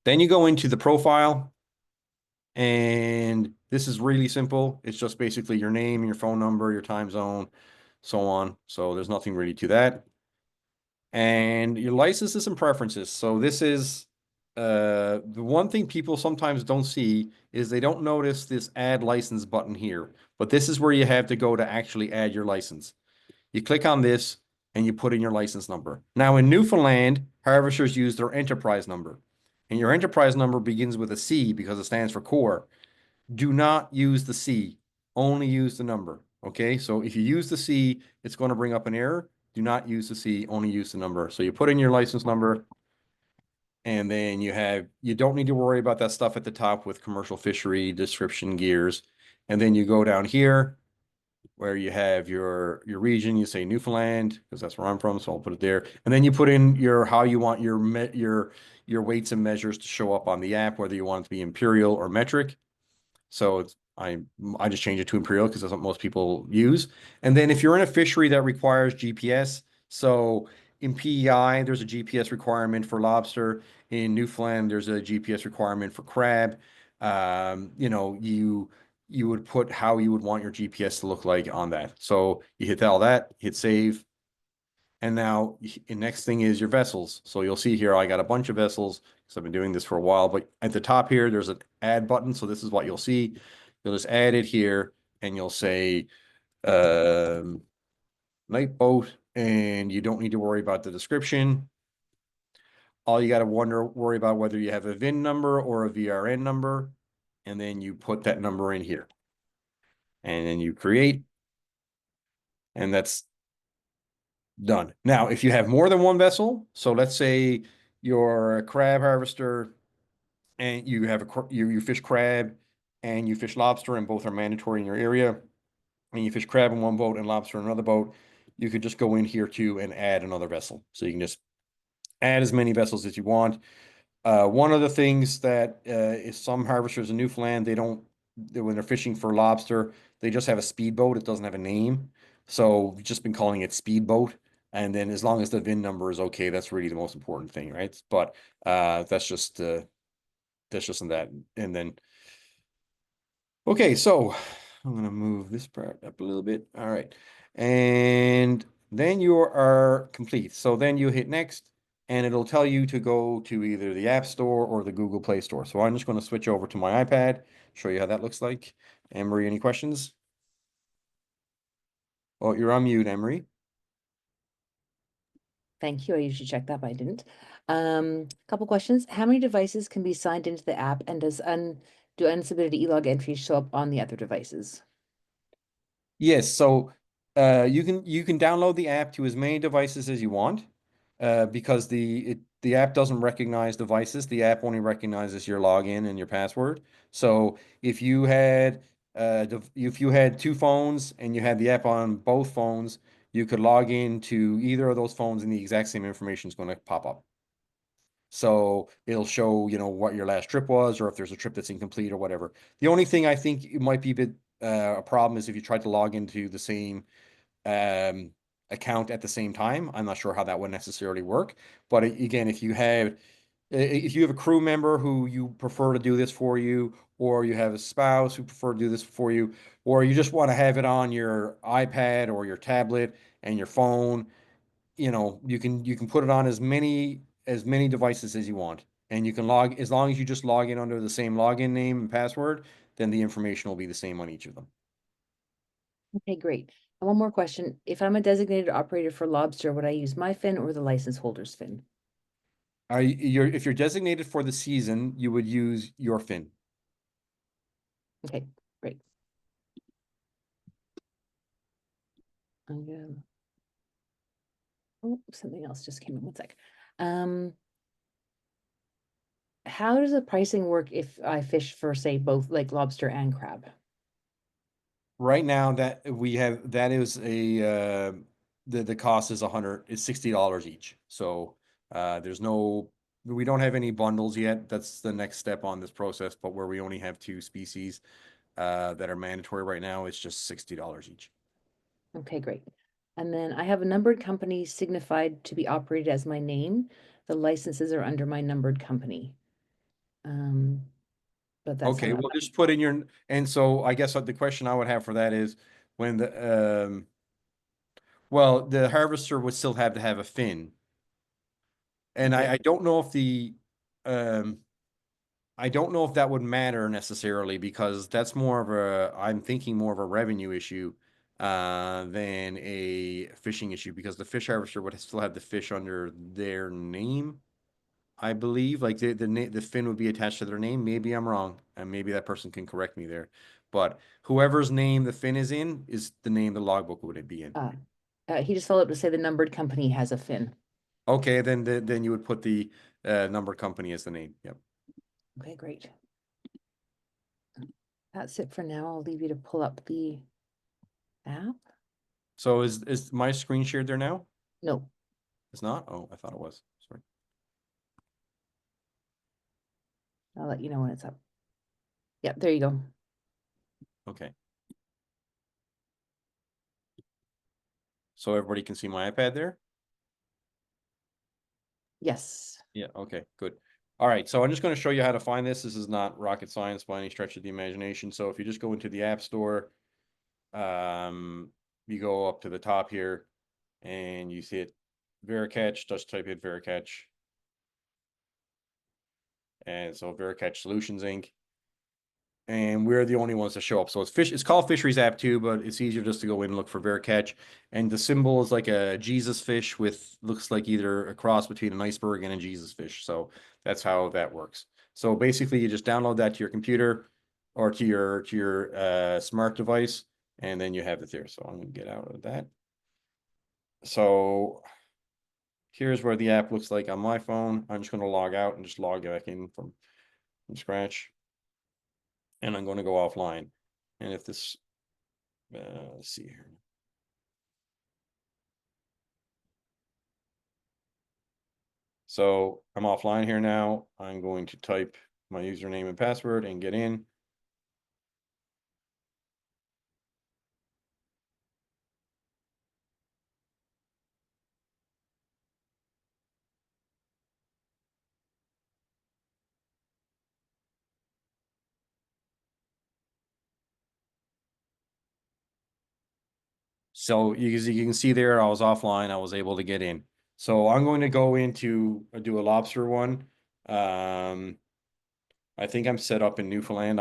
Then you go into the profile, and this is really simple. It's just basically your name, your phone number, your time zone, so on. So there's nothing really to that. And your licenses and preferences. So this is the one thing people sometimes don't see is they don't notice this add license button here. But this is where you have to go to actually add your license. You click on this and you put in your license number. Now in Newfoundland, harvesters use their enterprise number. And your enterprise number begins with a C because it stands for core. Do not use the C, only use the number. Okay, so if you use the C, it's going to bring up an error. Do not use the C, only use the number. So you put in your license number, and then you don't need to worry about that stuff at the top with commercial fishery, description, gears. And then you go down here where you have your region, you say Newfoundland, because that's where I'm from, so I'll put it there. And then you put in how you want your weights and measures to show up on the app, whether you want it to be imperial or metric. So I just change it to imperial because that's what most people use. And then if you're in a fishery that requires GPS, so in PEI, there's a GPS requirement for lobster. In Newfoundland, there's a GPS requirement for crab. You would put how you would want your GPS to look like on that. So you hit all that, hit save. And now the next thing is your vessels. So you'll see here, I got a bunch of vessels because I've been doing this for a while, but at the top here, there's an add button. So this is what you'll see. You'll just add it here and you'll say night boat, and you don't need to worry about the description. All you got to worry about whether you have a VIN number or a VRN number, and then you put that number in here. And then you create, and that's done. Now, if you have more than one vessel, so let's say you're a crab harvester and you have you fish crab and you fish lobster, and both are mandatory in your area, and you fish crab in one boat and lobster in another boat, you could just go in here too and add another vessel. So you can just add as many vessels as you want. One of the things that is some harvesters in Newfoundland, when they're fishing for lobster, they just have a speedboat. It doesn't have a name. So we've just been calling it speedboat. And then as long as the VIN number is okay, that's really the most important thing, right? But that's just in that. And then, okay, so I'm going to move this part up a little bit. All right. And then you are complete. So then you hit next, and it'll tell you to go to either the App Store or the Google Play Store. So I'm just going to switch over to my iPad, show you how that looks like. Emery, any questions? Oh, you're on mute, Emery. Thank you. I usually check that, but I didn't. Couple questions. How many devices can be signed into the app, and do unsubmitted ELOG entries show up on the other devices? Yes, so you can download the app to as many devices as you want, because the app doesn't recognize devices. The app only recognizes your login and your password. So if you had two phones and you had the app on both phones, you could log in to either of those phones and the exact same information is going to pop up. So it'll show, what your last trip was, or if there's a trip that's incomplete or whatever. The only thing I think it might be a bit a problem is if you try to log into the same account at the same time. I'm not sure how that would necessarily work. But again, if you have a crew member who you prefer to do this for you, or you have a spouse who prefer to do this for you, or you just want to have it on your iPad or your tablet and your phone, you can put it on as many devices as you want. And you can log as long as you just log in under the same login name and password, then the information will be the same on each of them. Okay, great. And one more question. If I'm a designated operator for lobster, would I use my fin or the license holder's fin? If you're designated for the season, you would use your fin. Okay, great. I'm gonna. Oh, something else just came in. One sec. How does the pricing work if I fish for, say, both like lobster and crab? Right now that we have, that is the cost is $60 each. So we don't have any bundles yet. That's the next step on this process, but where we only have 2 species that are mandatory right now, it's just $60 each. Okay, great. And then I have a numbered company signified to be operated as my name. The licenses are under my numbered company. Um, but that's Okay, not, well, just put in and so I guess the question I would have for that is when the harvester would still have to have a fin. And okay. I don't know if um, I don't know if that would matter necessarily because I'm thinking more of a revenue issue than a fishing issue because the fish harvester would still have the fish under their name, I believe. Like the fin would be attached to their name. Maybe I'm wrong, and maybe that person can correct me there. But whoever's name the fin is in is the name the logbook would be in. Uh, he just followed up to say the numbered company has a fin. Okay, then you would put the number company as the name. Yep. Okay, great. That's it for now. I'll leave you to pull up the app. So is my screen shared there now? No, It's not? Oh, I thought it was. Sorry. I'll let you know when it's up. Yep, there you go. Okay. So everybody can see my iPad there? Yes. Yeah, okay, good. All right, so I'm just going to show you how to find this. This is not rocket science by any stretch of the imagination. So if you just go into the App Store, you go up to the top here and you see it, Veracatch, just type in Veracatch. And so Veracatch Solutions Inc. And we're the only ones that show up. So it's called Fisheries App 2, but it's easier just to go in and look for Veracatch. And the symbol is like a Jesus fish with looks like either a cross between an iceberg and a Jesus fish. So that's how that works. So basically you just download that to your computer or to your smart device, and then you have it there. So I'm gonna get out of that. So here's where the app looks like on my phone. I'm just gonna log out and just log back in from scratch. And I'm going to go offline. And if this, let's see here. So I'm offline here now. I'm going to type my username and password and get in. So you can see there, I was offline. I was able to get in. So I'm going to go into do a lobster one. I think I'm set up in Newfoundland.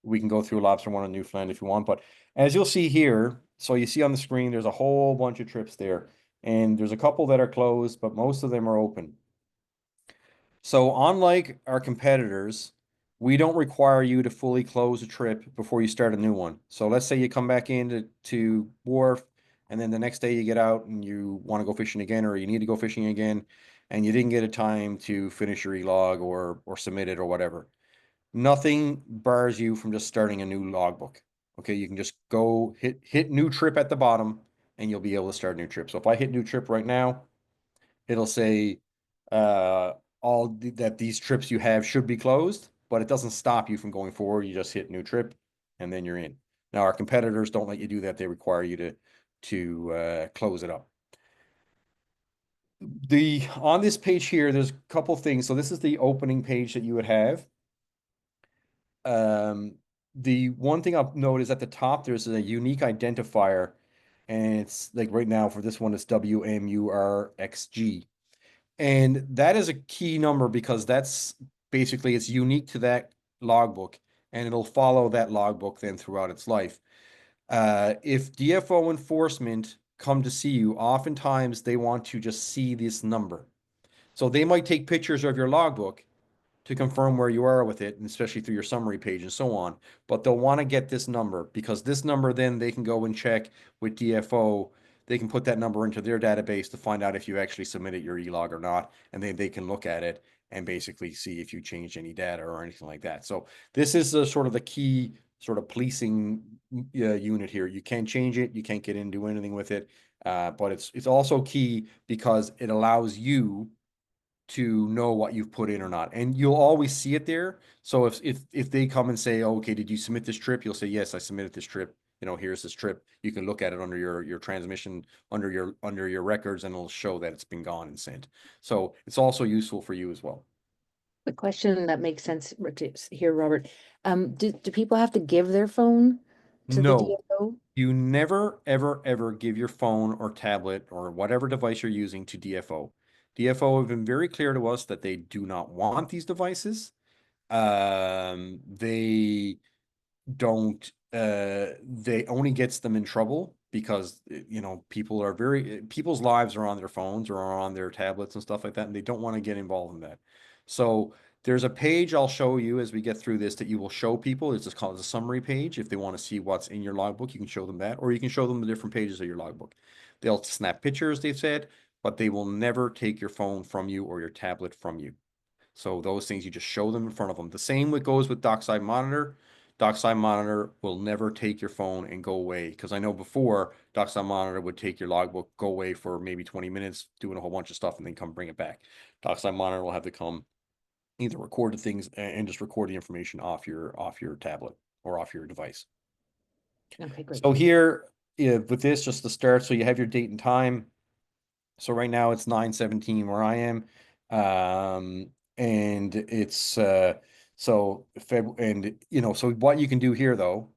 We can go through a lobster one in Newfoundland if you want. But as you'll see here, so you see on the screen, there's a whole bunch of trips there. And there's a couple that are closed, but most of them are open. So unlike our competitors, we don't require you to fully close a trip before you start a new one. So let's say you come back to wharf, and then the next day you get out and you want to go fishing again, or you need to go fishing again, and you didn't get a time to finish your ELOG or submit it or whatever. Nothing bars you from just starting a new logbook. Okay, you can just go hit new trip at the bottom, and you'll be able to start a new trip. So if I hit new trip right now, it'll say uh, that these trips you have should be closed, but it doesn't stop you from going forward. You just hit new trip and then you're in. Now, our competitors don't let you do that. They require you to close it up. The on this page here, there's a couple things. So this is the opening page that you would have. Um, the one thing I'll note is at the top, there's a unique identifier, and it's like right now for this one, it's WMURXG. And that is a key number because that's basically it's unique to that logbook and it'll follow that logbook then throughout its life. If DFO enforcement come to see you, oftentimes they want to just see this number. So they might take pictures of your logbook to confirm where you are with it, and especially through your summary page and so on. But they'll want to get this number because this number then they can go and check with DFO. They can put that number into their database to find out if you actually submitted your ELOG or not, and then they can look at it and basically see if you changed any data or anything like that. So this is the sort of the key sort of policing unit here. You can't change it, you can't get in and do anything with it, but it's also key because it allows you to know what you've put in or not. And you'll always see it there. So if they come and say, oh, okay, did you submit this trip? You'll say, yes, I submitted this trip. You know, here's this trip. You can look at it under your transmission, under your records, and it'll show that it's been gone and sent. So it's also useful for you as well. Quick question that makes sense here, Robert. Do people have to give their phone to the No, DFO? you never, ever, ever give your phone or tablet or whatever device you're using to DFO. DFO have been very clear to us that they do not want these devices. They don't they only gets them in trouble because people are very people's lives are on their phones or are on their tablets and stuff like that, and they don't want to get involved in that. So there's a page I'll show you as we get through this that you will show people. It's just called a summary page. If they want to see what's in your logbook, you can show them that, or you can show them the different pages of your logbook. They'll snap pictures, they've said, but they will never take your phone from you or your tablet from you. So those things you just show them in front of them. The same goes with Dockside Monitor. Dockside Monitor will never take your phone and go away because I know before Dockside Monitor would take your logbook, go away for maybe 20 minutes, doing a whole bunch of stuff, and then come bring it back. Dockside Monitor will have to come either record the things and just record the information off your tablet or off your device. Okay, great. So here, with this, just to start, so you have your date and time. So right now it's 9:17 where I am. And it's so Feb and so what you can do here though.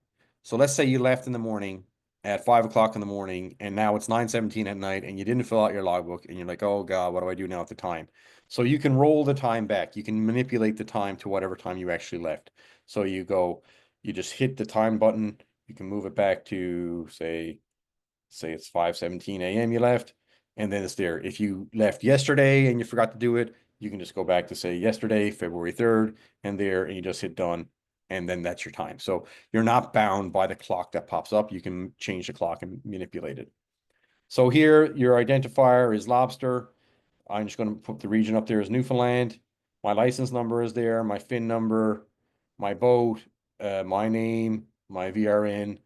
So let's say you left in the morning at 5 o'clock in the morning and now it's 9:17 at night and you didn't fill out your logbook and you're like, oh God, what do I do now at the time? So you can roll the time back. You can manipulate the time to whatever time you actually left. So you just hit the time button, you can move it back to say it's 5:17 a.m. you left, and then it's there. If you left yesterday and you forgot to do it, you can just go back to say yesterday, February 3rd, and there, and you just hit done, and then that's your time. So you're not bound by the clock that pops up. You can change the clock and manipulate it. So here, your identifier is lobster. I'm just going to put the region up there as Newfoundland. My license number is there, my FIN number, my boat, my name, my VRN.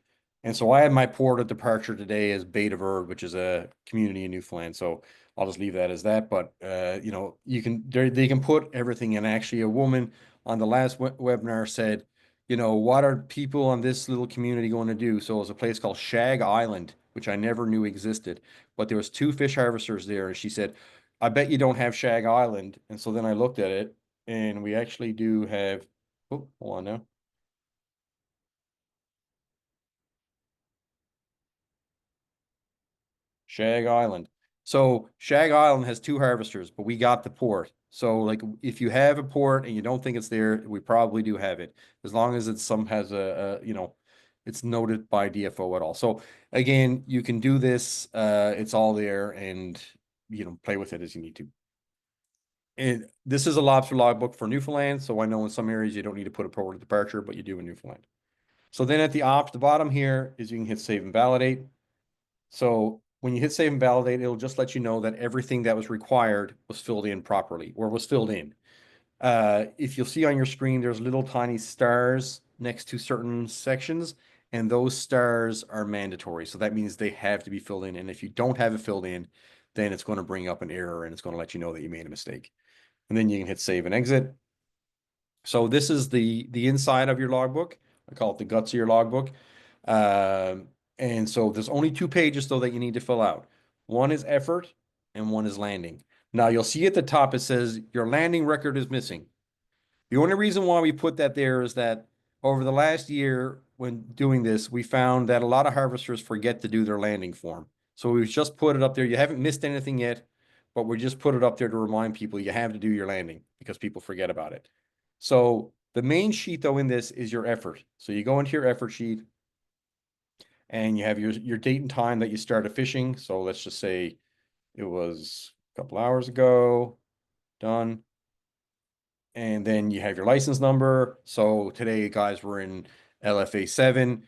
And so I had my port of departure today as Beta Verde, which is a community in Newfoundland. So I'll just leave that as that. But you can they can put everything in. Actually, a woman on the last webinar said, what are people on this little community going to do? So it was a place called Shag Island, which I never knew existed. But there was two fish harvesters there, and she said, I bet you don't have Shag Island. And so then I looked at it and we actually do have, oh, hold on now. Shag Island. So Shag Island has two harvesters, but we got the port. So like if you have a port and you don't think it's there, we probably do have it. As long as it's some has it's noted by DFO at all. So again, you can do this. It's all there and play with it as you need to. And this is a lobster logbook for Newfoundland, so I know in some areas you don't need to put a port of departure, but you do in Newfoundland. So then at the bottom here is you can hit save and validate. So when you hit save and validate, it'll just let you know that everything that was required was filled in properly or was filled in. If you'll see on your screen, there's little tiny stars next to certain sections, and those stars are mandatory. So that means they have to be filled in. And if you don't have it filled in, then it's going to bring up an error and it's going to let you know that you made a mistake. And then you can hit save and exit. So this is the inside of your logbook. I call it the guts of your logbook. And so there's only two pages though that you need to fill out. One is effort and one is landing. Now you'll see at the top, it says your landing record is missing. The only reason why we put that there is that over the last year, when doing this, we found that a lot of harvesters forget to do their landing form. So we've just put it up there. You haven't missed anything yet, but we just put it up there to remind people you have to do your landing because people forget about it. So the main sheet though in this is your effort. So you go into your effort sheet and you have your date and time that you started fishing. So let's just say it was a couple hours ago, done. And then you have your license number. So today, guys, we're in LFA 7.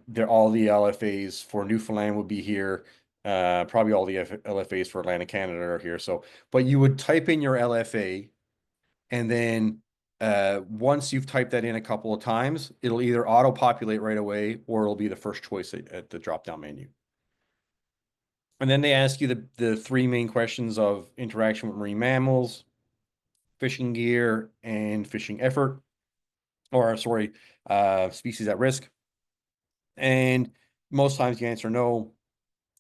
They're all the LFAs for Newfoundland will be here. Probably all the LFAs for Atlantic Canada are here. So, but you would type in your LFA, and then once you've typed that in a couple of times, it'll either auto-populate right away or it'll be the first choice at the drop-down menu. And then they ask you the three main questions of interaction with marine mammals, fishing gear, and fishing effort, or sorry, species at risk. And most times you answer no,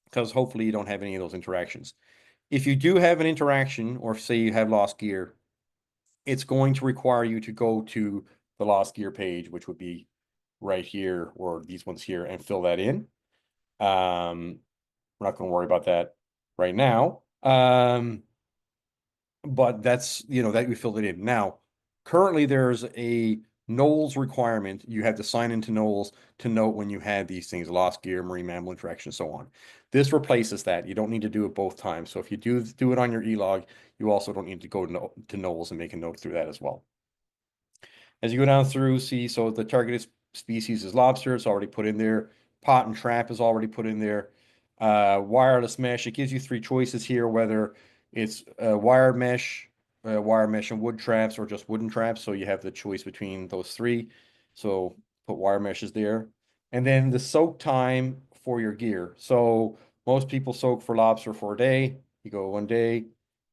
because hopefully you don't have any of those interactions. If you do have an interaction, or say you have lost gear, it's going to require you to go to the lost gear page, which would be right here or these ones here, and fill that in. We're not going to worry about that right now. But that's, that we filled it in. Now, currently there's a NOLS requirement. You have to sign into NOLS to note when you had these things, lost gear, marine mammal interaction, so on. This replaces that. You don't need to do it both times. So if you do it on your ELOG, you also don't need to go to NOLS and make a note through that as well. As you go down through, see, so the targeted species is lobster. It's already put in there. Pot and trap is already put in there. Wireless mesh, it gives you three choices here, whether it's wire mesh and wood traps, or just wooden traps. So you have the choice between those three. So put wire meshes there. And then the soak time for your gear. So most people soak for lobster for a day. You go 1 day,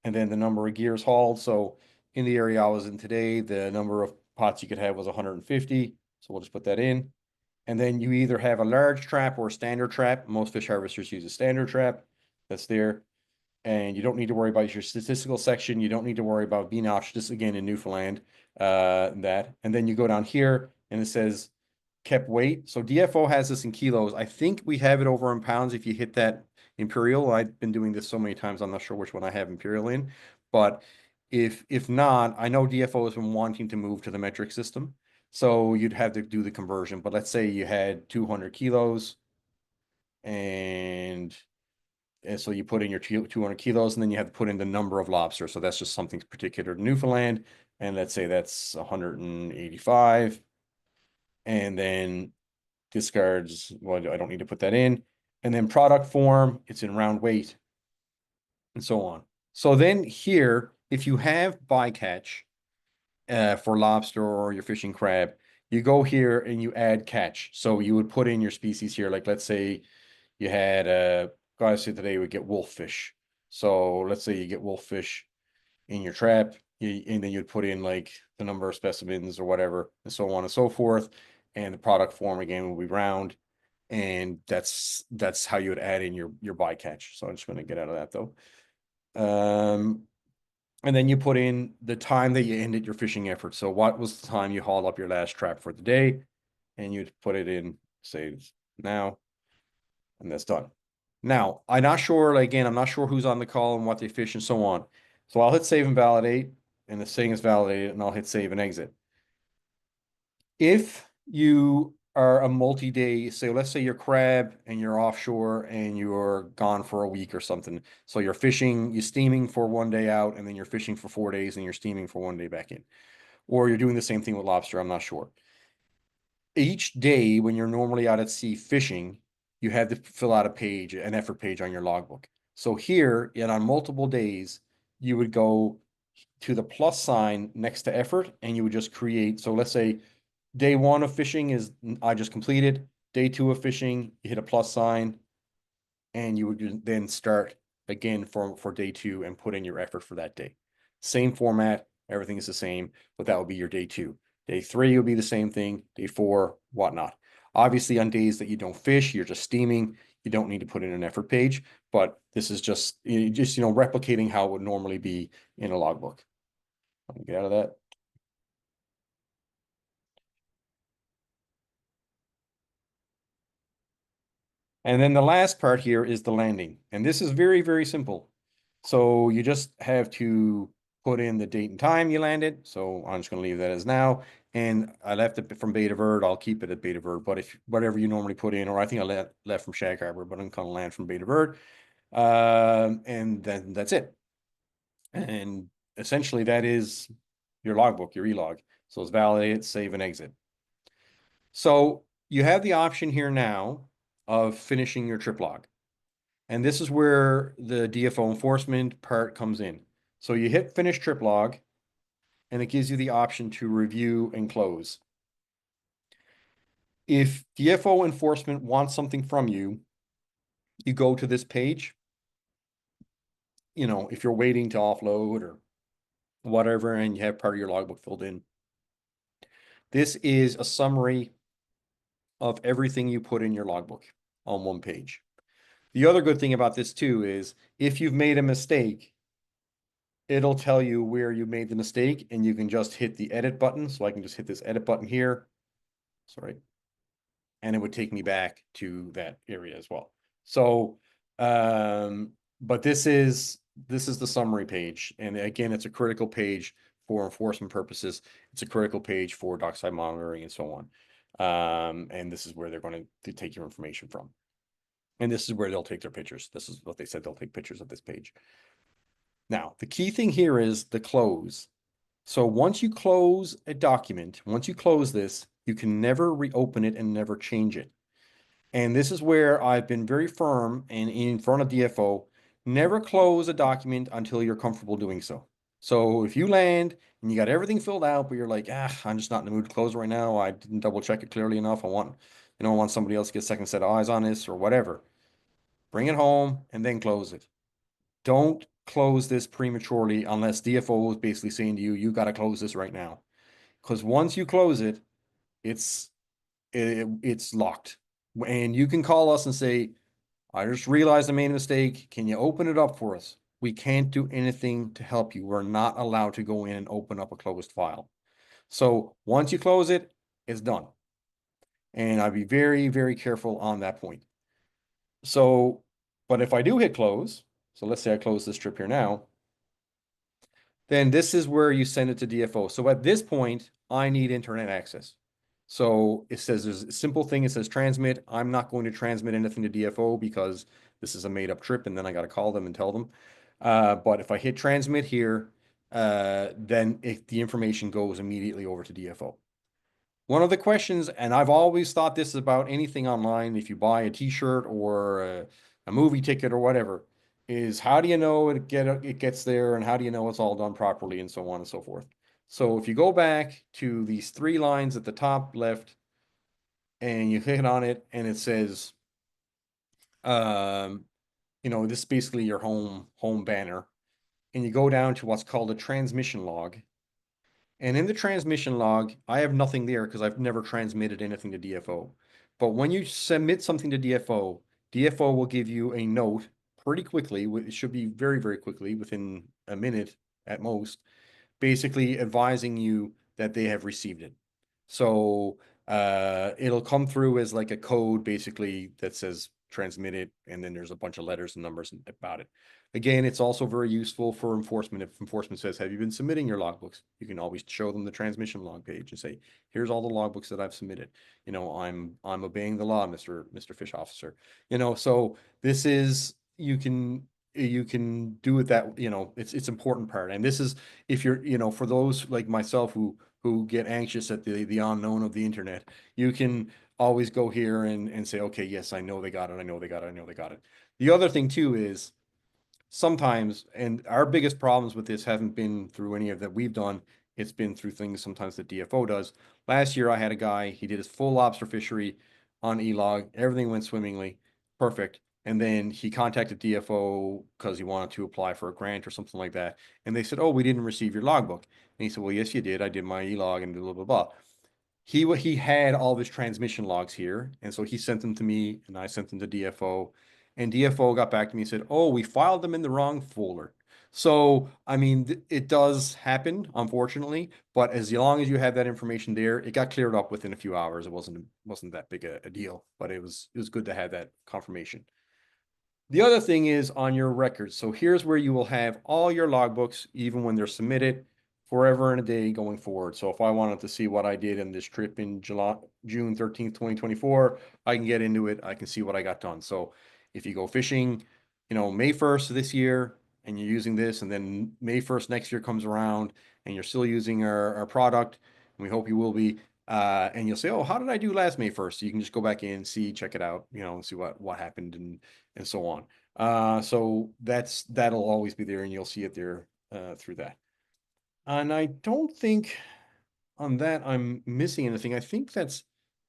and then the number of gears hauled. So in the area I was in today, the number of pots you could have was 150. So we'll just put that in. And then you either have a large trap or a standard trap. Most fish harvesters use a standard trap. That's there. And you don't need to worry about your statistical section. You don't need to worry about BNOsh, just again in Newfoundland, that. And then you go down here and it says kept weight. So DFO has this in kilos. I think we have it over in pounds if you hit that imperial. I've been doing this so many times, I'm not sure which one I have imperial in. But if not, I know DFO has been wanting to move to the metric system. So you'd have to do the conversion. But let's say you had 200 kilos and so you put in your 200 kilos, and then you have to put in the number of lobsters. So that's just something particular to Newfoundland. And let's say that's 185. And then discards, well, I don't need to put that in. And then product form, it's in round weight, and so on. So then here, if you have bycatch for lobster or your fishing crab, you go here and you add catch. So you would put in your species here, like let's say you had guys say today we get wolffish. So let's say you get wolffish in your trap, and then you'd put in like the number of specimens or whatever, and so on and so forth. And the product form again will be round. And that's how you would add in your bycatch. So I'm just going to get out of that though. And then you put in the time that you ended your fishing effort. So what was the time you hauled up your last trap for the day? And you'd put it in, say now, and that's done. Now, I'm not sure, again, I'm not sure who's on the call and what they fish and so on. So I'll hit save and validate, and the thing is validated, and I'll hit save and exit. If you are a multi-day, say, let's say you're crab and you're offshore and you're gone for a week or something. So you're fishing, you're steaming for 1 day out, and then you're fishing for 4 days and you're steaming for 1 day back in. Or you're doing the same thing with lobster, I'm not sure. Each day when you're normally out at sea fishing, you have to fill out a page, an effort page on your logbook. So here, and on multiple days, you would go to the plus sign next to effort and you would just create. So let's say day 1 of fishing is I just completed. Day 2 of fishing, you hit a plus sign, and you would then start again for day 2 and put in your effort for that day. Same format, everything is the same, but that would be your day 2. Day 3 will be the same thing, day 4, whatnot. Obviously, on days that you don't fish, you're just steaming, you don't need to put in an effort page, but this is just, replicating how it would normally be in a logbook. Let me get out of that. And then the last part here is the landing. And this is very, very simple. So you just have to put in the date and time you landed. So I'm just going to leave that as now. And I left it from Beta Verde. I'll keep it at Beta Verde. But if whatever you normally put in, or I think I left from Shag Harbor, but I'm going to land from Beta Verde. And then that's it. And essentially that is your logbook, your ELOG. So it's validate, save, and exit. So you have the option here now of finishing your trip log. And this is where the DFO enforcement part comes in. So you hit finish trip log, and it gives you the option to review and close. If DFO enforcement wants something from you, you go to this page. If you're waiting to offload or whatever, and you have part of your logbook filled in. This is a summary of everything you put in your logbook on one page. The other good thing about this too is if you've made a mistake, it'll tell you where you made the mistake, and you can just hit the edit button. So I can just hit this edit button here. Sorry. And it would take me back to that area as well. So, but this is the summary page. And again, it's a critical page for enforcement purposes. It's a critical page for dockside monitoring and so on. And this is where they're going to take your information from. And this is where they'll take their pictures. This is what they said. They'll take pictures of this page. Now, the key thing here is the close. So once you close a document, once you close this, you can never reopen it and never change it. And this is where I've been very firm and in front of DFO, never close a document until you're comfortable doing so. So if you land and you got everything filled out, but you're like, I'm just not in the mood to close right now. I didn't double check it clearly enough. I want somebody else to get a second set of eyes on this or whatever. Bring it home and then close it. Don't close this prematurely unless DFO is basically saying to you, you got to close this right now. Because once you close it, it's locked. And you can call us and say, I just realized I made a mistake. Can you open it up for us? We can't do anything to help you. We're not allowed to go in and open up a closed file. So once you close it, it's done. And I'd be very, very careful on that point. So, but if I do hit close, so let's say I close this trip here now, then this is where you send it to DFO. So at this point, I need internet access. So it says there's a simple thing. It says transmit. I'm not going to transmit anything to DFO because this is a made up trip, and then I got to call them and tell them. But if I hit transmit here, then the information goes immediately over to DFO. One of the questions, and I've always thought this about anything online, if you buy a t-shirt or a movie ticket or whatever, is how do you know it gets there, and how do you know it's all done properly, and so on and so forth. So if you go back to these three lines at the top left and you hit on it and it says, this is basically your home banner, and you go down to what's called a transmission log. And in the transmission log, I have nothing there because I've never transmitted anything to DFO. But when you submit something to DFO, DFO will give you a note pretty quickly. It should be very, very quickly, within a minute at most, basically advising you that they have received it. So it'll come through as like a code basically that says transmit it, and then there's a bunch of letters and numbers about it. Again, it's also very useful for enforcement. If enforcement says, have you been submitting your logbooks? You can always show them the transmission log page and say, here's all the logbooks that I've submitted. I'm obeying the law, Mr. Fish Officer. So this is, you can do it that, it's important part. And this is, if you're, for those like myself who get anxious at the unknown of the internet, you can always go here and say, okay, yes, I know they got it. I know they got it. I know they got it. The other thing too is sometimes, and our biggest problems with this haven't been through any of that we've done. It's been through things sometimes that DFO does. Last year, I had a guy, he did his full lobster fishery on ELOG. Everything went swimmingly. Perfect. And then he contacted DFO because he wanted to apply for a grant or something like that. And they said, oh, we didn't receive your logbook. And he said, well, yes, you did. I did my ELOG and blah, blah, blah. he had all of his transmission logs here, and so he sent them to me, and I sent them to DFO, and DFO got back to me and said, "Oh, we filed them in the wrong folder." So, I mean, it does happen, unfortunately, but as long as you have that information there, it got cleared up within a few hours. It wasn't that big a deal, but it was good to have that confirmation. The other thing is on your records. So here's where you will have all your logbooks, even when they're submitted, forever and a day going forward. So if I wanted to see what I did in this trip in June 13th, 2024, I can get into it. I can see what I got done. So if you go fishing, May 1st of this year and you're using this, and then May 1st next year comes around and you're still using our product, and we hope you will be, and you'll say, "Oh, how did I do last May 1st?" So you can just go back in, see, check it out, see what happened and so on. So that'll always be there, and you'll see it there through that. And I don't think on that I'm missing anything. I think that's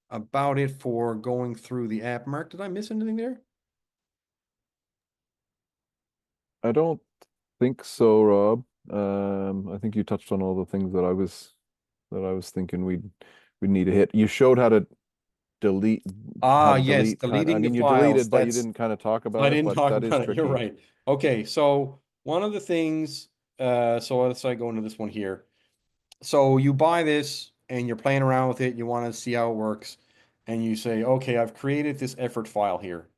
about it for going through the app. Mark, did I miss anything there? I don't think so, Rob. I think you touched on all the things that I was thinking we'd need to hit. You showed delete how Ah, to yes, delete kind I deleting the mean, you files. deleted, but you That's didn't kind of talk I about it, didn't but talk that is about it. You're tricky. right. Okay, so one of the things, so let's say I go into this one here. So you buy this and you're playing around with it, you want to see how it works, and you say, okay, I've created this effort file here,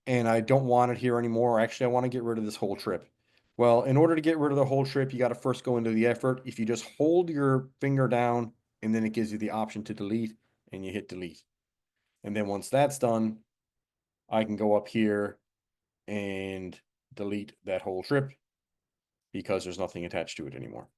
and I don't want it here anymore. Actually, I want to get rid of this whole trip. Well, in order to get rid of the whole trip, you got to first go into the effort. If you just hold your finger down and then it gives you the option to delete, and you hit delete. And then once that's done, I can go up here and delete that whole trip because there's nothing attached to it anymore.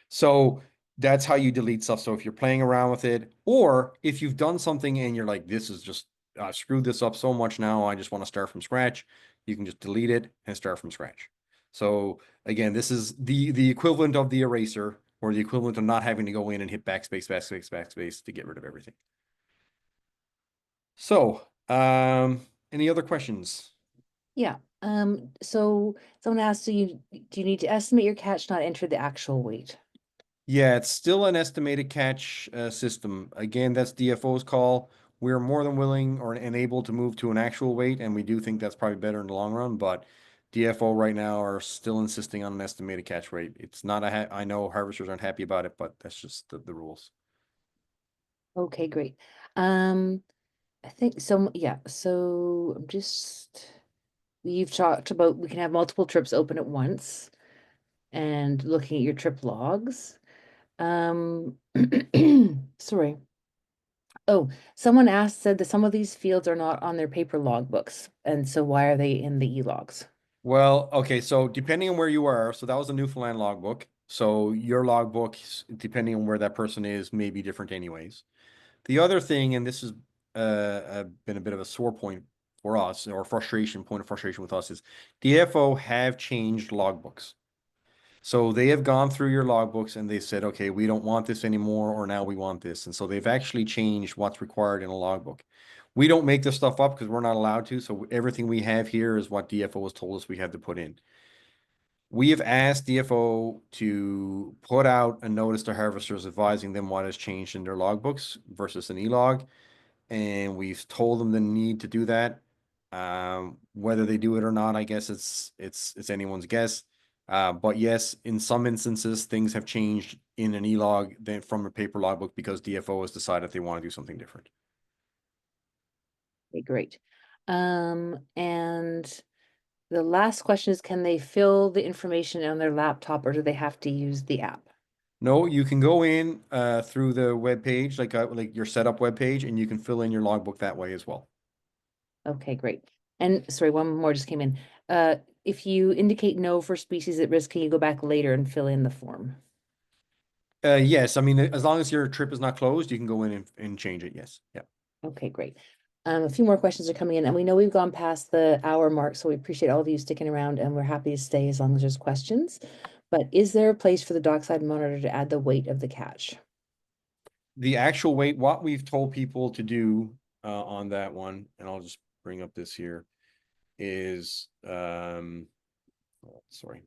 So that's how you delete stuff. So if you're playing around with it, or if you've done something and you're like, this is just screwed this up so much now, I just want to start from scratch, you can just delete it and start from scratch. So again, this is the equivalent of the eraser, or the equivalent of not having to go in and hit backspace, backspace, backspace to get rid of everything. So, any other questions? Yeah. So someone asked, do you need to estimate your catch, not enter the actual weight? Yeah, it's still an estimated catch system. Again, that's DFO's call. We're more than willing or and able to move to an actual weight, and we do think that's probably better in the long run. But DFO right now are still insisting on an estimated catch rate. It's not I know harvesters aren't happy about it, but that's just the rules. Okay, great. Um, I think so, yeah, so I'm just, we've talked about we can have multiple trips open at once and looking at your trip logs. Um, sorry. Oh, someone said that some of these fields are not on their paper logbooks, and so why are they in the e-logs? Well, okay, so depending on where you are, so that was a Newfoundland logbook. So your logbook, depending on where that person is, may be different anyways. The other thing, and this has been a bit of a sore point for us, or point of frustration with us, is DFO have changed logbooks. So they have gone through your logbooks and they said, okay, we don't want this anymore, or now we want this. And so they've actually changed what's required in a logbook. We don't make this stuff up because we're not allowed to. So everything we have here is what DFO has told us we have to put in. We have asked DFO to put out a notice to harvesters advising them what has changed in their logbooks versus an ELOG, and we've told them the need to do that. Whether they do it or not, I guess it's anyone's guess. But yes, in some instances, things have changed in an ELOG than from a paper logbook because DFO has decided they want to do something different. Okay, great. And the last question is, can they fill the information on their laptop or do they have to use the app? No, you can go in through the web page, like your setup web page, and you can fill in your logbook that way as well. Okay, great. And sorry, one more just came in. If you indicate no for species at risk, can you go back later and fill in the form? Yes, I mean, as long as your trip is not closed, you can go in and change it. Yes. Yeah. Okay, great. A few more questions are coming in, and we know we've gone past the hour mark, so we appreciate all of you sticking around, and we're happy to stay as long as there's questions. But is there a place for the dockside monitor to add the weight of the catch? The actual weight, what we've told people to do on that one, and I'll just bring up this here, is sorry.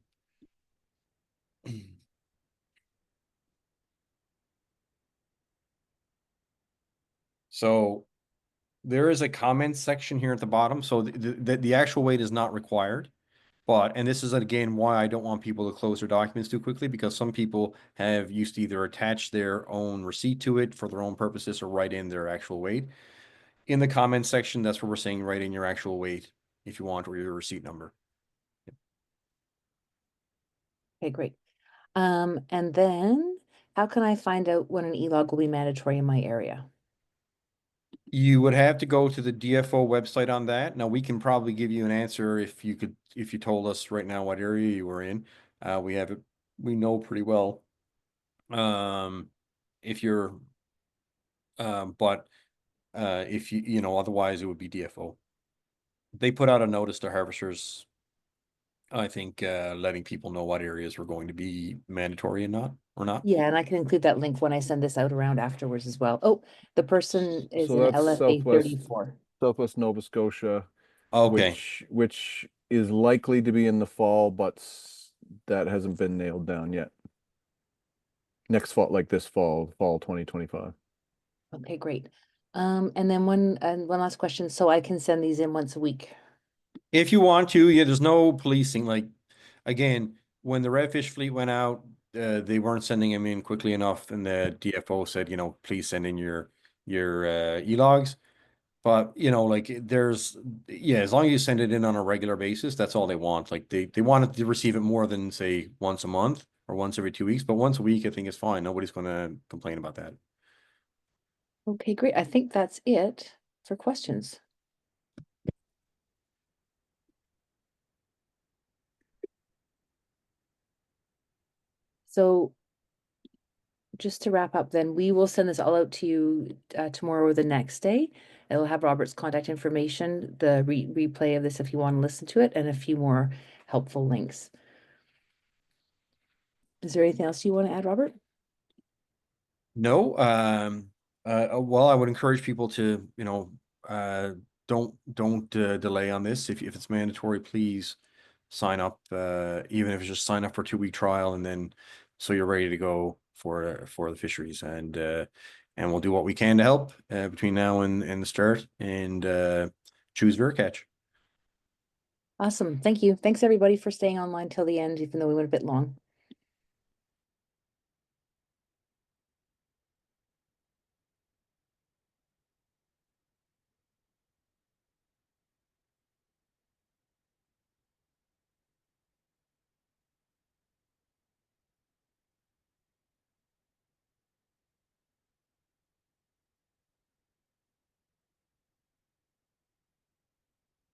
So there is a comment section here at the bottom. So the actual weight is not required. But, and this is again why I don't want people to close their documents too quickly, because some people have used to either attach their own receipt to it for their own purposes or write in their actual weight. In the comments section, that's where we're saying write in your actual weight if you want, or your receipt number. Okay, great. And then how can I find out when an ELOG will be mandatory in my area? You would have to go to the DFO website on that. Now, we can probably give you an answer if you told us right now what area you were in. We have it, we know pretty well. If you're, but if you know, otherwise it would be DFO. They put out a notice to harvesters, I think, letting people know what areas were going to be mandatory and not, or not. Yeah, and I can include that link when I send this out around afterwards as well. Oh, the person is So in that's LFA 34. Southwest Nova Scotia, Okay. which is likely to be in the fall, but that hasn't been nailed down yet. Next fall, like this fall 2025. Okay, great. And then one last question. So I can send these in once a week. If you want to, yeah, there's no policing. Like, again, when the redfish fleet went out, they weren't sending them in quickly enough, and the DFO said, you know, please send in your ELOGs. But you know, like there's, yeah, as long as you send it in on a regular basis, that's all they want. Like they wanted to receive it more than say once a month or once every 2 weeks, but once a week, I think is fine. Nobody's going to complain about that. Okay, great. I think that's it for questions. So just to wrap up, then we will send this all out to you tomorrow or the next day. It'll have Robert's contact information, the replay of this if you want to listen to it, and a few more helpful links. Is there anything else you want to add, Robert? No, well, I would encourage people to, you know, don't delay on this. If it's mandatory, please sign up. Even if it's just sign up for a 2 week trial, and then so you're ready to go for the fisheries, and we'll do what we can to help between now and the start, and choose Veracatch. Awesome. Thank you. Thanks everybody for staying online till the end, even though we went a bit long.